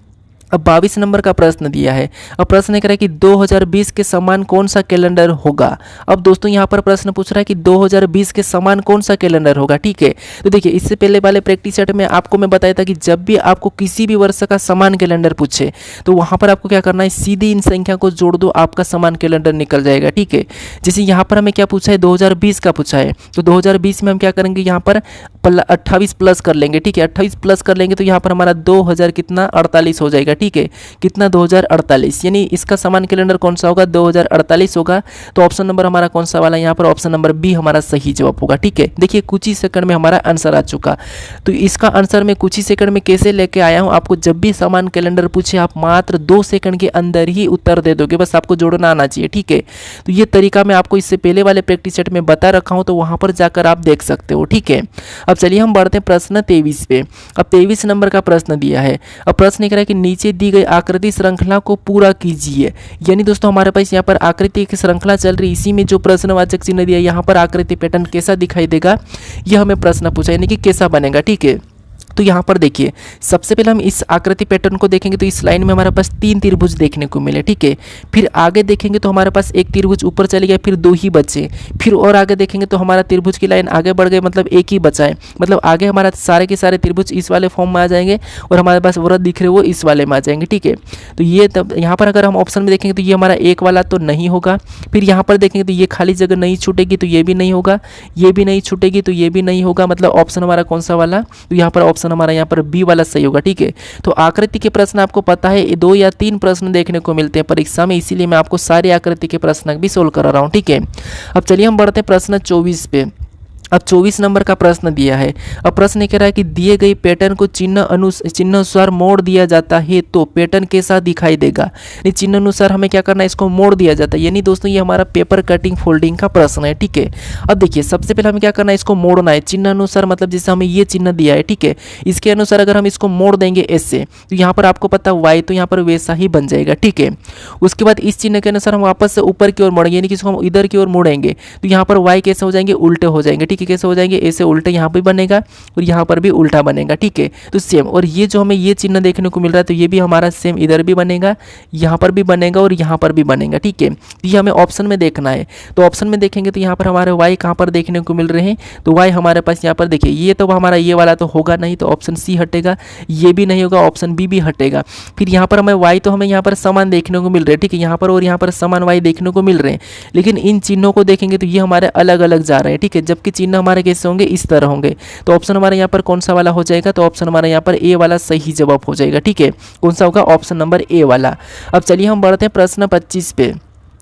अब 22 नंबर का प्रश्न दिया है। अब प्रश्न कह रहा है कि 2020 के समान कौन सा कैलेंडर होगा। अब दोस्तों यहाँ पर प्रश्न पूछ रहा है कि 2020 के समान कौन सा कैलेंडर होगा। ठीक है, तो देखिए इससे पहले वाले प्रैक्टिस सेट में आपको मैं बताया था कि जब भी आपको किसी भी वर्ष का समान कैलेंडर पूछे तो वहाँ पर आपको क्या करना है, सीधी इन संख्या को जोड़ दो, आपका समान कैलेंडर निकल जाएगा। ठीक है, जैसे यहाँ पर हमें क्या पूछा है, 2020 का पूछा है। तो 2020 में हम क्या करेंगे, यहाँ पर 28 प्लस कर लेंगे। ठीक है, 28 प्लस कर लेंगे तो यहाँ पर हमारा 2000 कितना 48 हो जाएगा। ठीक है, कितना 2048, यानी इसका समान कैलेंडर कौन सा होगा, 2048 होगा। तो ऑप्शन नंबर हमारा कौन सा वाला, यहाँ पर ऑप्शन नंबर बी हमारा सही जवाब होगा। ठीक है, देखिए कुछ ही सेकंड में हमारा आंसर आ चुका। तो इसका आंसर मैं कुछ ही सेकंड में कैसे लेके आया हूँ, आपको जब भी समान कैलेंडर पूछे आप मात्र 2 सेकंड के अंदर ही उत्तर दे दोगे, बस आपको जोड़ना आना चाहिए। ठीक है, तो ये तरीका मैं आपको इससे पहले वाले प्रैक्टिस सेट में बता रखा हूँ, तो वहाँ पर जाकर आप देख सकते हो। ठीक है, अब चलिए हम बढ़ते हैं प्रश्न 23 पे। अब 23 नंबर का प्रश्न दिया है। अब प्रश्न कह रहा है कि नीचे दी गई आकृति श्रृंखला को पूरा कीजिए। यानी दोस्तों हमारे पास यहाँ पर आकृति की श्रृंखला चल रही, इसी में जो प्रश्नवाचक चिन्ह दिया यहाँ पर आकृति पैटर्न कैसा दिखाई देगा, यह हमें प्रश्न पूछा, यानी कि कैसा बनेगा। ठीक है, तो यहाँ पर देखिए सबसे पहले हम इस आकृति पैटर्न को देखेंगे तो इस लाइन में हमारे पास 3 त्रिभुज देखने को मिले। ठीक है, फिर आगे देखेंगे तो हमारे पास एक त्रिभुज ऊपर चले गया, फिर 2 ही बचे। फिर और आगे देखेंगे तो हमारा त्रिभुज की लाइन आगे बढ़ गई, मतलब एक ही बचा है। मतलब आगे हमारा सारे के सारे त्रिभुज इस वाले फॉर्म में आ जाएंगे और हमारे पास वृत्त दिख रहे वो इस वाले में आ जाएंगे। ठीक है, तो ये तब यहाँ पर अगर हम ऑप्शन में देखेंगे तो ये हमारा एक वाला तो नहीं होगा। फिर यहाँ पर देखेंगे तो ये खाली जगह नहीं छूटेगी, तो ये भी नहीं होगा, ये भी नहीं छूटेगी, तो ये भी नहीं होगा। मतलब ऑप्शन हमारा कौन सा वाला, तो यहाँ पर ऑप्शन हमारा यहाँ पर बी वाला सही होगा। ठीक है, तो आकृति के प्रश्न आपको पता है 2 या 3 प्रश्न देखने को मिलते हैं परीक्षा में, इसीलिए मैं आपको सारे आकृति के प्रश्न भी सोल्व करा रहा हूँ। ठीक है, अब चलिए हम बढ़ते हैं प्रश्न 24 पे। अब 24 नंबर का प्रश्न दिया है। अब प्रश्न कह रहा है कि दिए गई पैटर्न को चिन्ह अनुसार मोड़ दिया जाता है तो पैटर्न कैसा दिखाई देगा। चिन्ह अनुसार हमें क्या करना है, इसको मोड़ दिया जाता है। यानी दोस्तों ये हमारा पेपर कटिंग फोल्डिंग का प्रश्न है। ठीक है, अब देखिए सबसे पहले हमें क्या करना है, इसको मोड़ना है चिन्ह अनुसार, मतलब जैसे हमें ये चिन्ह दिया है। ठीक है, इसके अनुसार अगर हम इसको मोड़ देंगे ऐसे, तो यहाँ पर आपको पता वाई तो यहाँ पर वैसा ही बन जाएगा। ठीक है, उसके बाद इस चिन्ह के अनुसार हम वापस से ऊपर की ओर मोड़ेंगे, यानी कि इसको हम इधर की ओर मोड़ेंगे तो यहाँ पर वाई कैसे हो जाएंगे, उल्टे हो जाएंगे। ठीक है, कैसे हो जाएंगे, ऐसे उल्टे यहाँ पे बनेगा और यहाँ पर भी उल्टा बनेगा। ठीक है, तो सेम, और ये जो हमें ये चिन्ह देखने को मिल रहा है तो ये भी हमारा सेम इधर भी बनेगा, यहाँ पर भी बनेगा और यहाँ पर भी बनेगा। ठीक है, तो ये हमें ऑप्शन में देखना है। तो ऑप्शन में देखेंगे तो यहाँ पर हमारे वाई कहाँ पर देखने को मिल रहे हैं, तो वाई हमारे पास यहाँ पर देखिए, ये तो हमारा ये वाला तो होगा नहीं, तो ऑप्शन सी हटेगा, ये भी नहीं होगा, ऑप्शन बी भी हटेगा। फिर यहाँ पर हमें वाई तो हमें यहाँ पर समान देखने को मिल रहे हैं। ठीक है, यहाँ पर और यहाँ पर समान वाई देखने को मिल रहे हैं, लेकिन इन चिन्हों को देखेंगे तो ये हमारे अलग अलग जा रहे हैं। ठीक है, जबकि चिन्ह हमारे कैसे होंगे, इस तरह होंगे। तो ऑप्शन हमारे यहाँ पर कौन सा वाला हो जाएगा, तो ऑप्शन हमारे यहाँ पर ए वाला सही जवाब हो जाएगा। ठीक है, कौन सा होगा, ऑप्शन नंबर ए वाला। अब चलिए हम बढ़ते हैं प्रश्न 25 पे।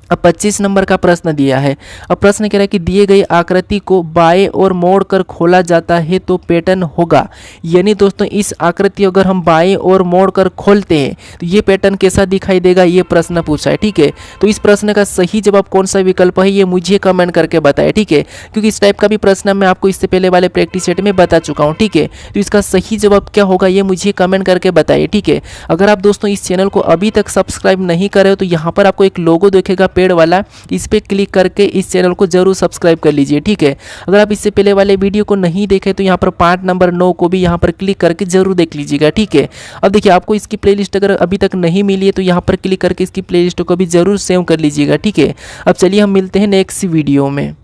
अब 25 नंबर का प्रश्न दिया है। अब प्रश्न कह रहा है कि दिए गई आकृति को बाएं और मोड़ कर खोला जाता है तो पैटर्न होगा। यानी दोस्तों इस आकृति अगर हम बाएं और मोड़ कर खोलते हैं तो ये पैटर्न कैसा दिखाई देगा, ये प्रश्न पूछा है। ठीक है, तो इस प्रश्न का सही जवाब कौन सा विकल्प है ये मुझे कमेंट करके बताएं। ठीक है, क्योंकि इस टाइप का भी प्रश्न मैं आपको इससे पहले वाले प्रैक्टिस सेट में बता चुका हूँ। ठीक है, तो इसका सही जवाब क्या होगा ये मुझे कमेंट करके बताइए। ठीक है, अगर आप दोस्तों इस चैनल को अभी तक सब्सक्राइब नहीं करे हो तो यहाँ पर आपको एक लोगो दिखेगा पेड़ वाला, इस पे क्लिक करके इस चैनल को जरूर सब्सक्राइब कर लीजिए। ठीक है, अगर आप इससे पहले वाले वीडियो को नहीं देखे तो यहाँ पर पार्ट नंबर 9 को भी यहाँ पर क्लिक करके जरूर देख लीजिएगा। ठीक है, अब देखिए आपको इसकी प्लेलिस्ट अगर अभी तक नहीं मिली है तो यहाँ पर क्लिक करके इसकी प्लेलिस्ट को भी जरूर सेव कर लीजिएगा। ठीक है, अब चलिए हम मिलते हैं नेक्स्ट वीडियो में।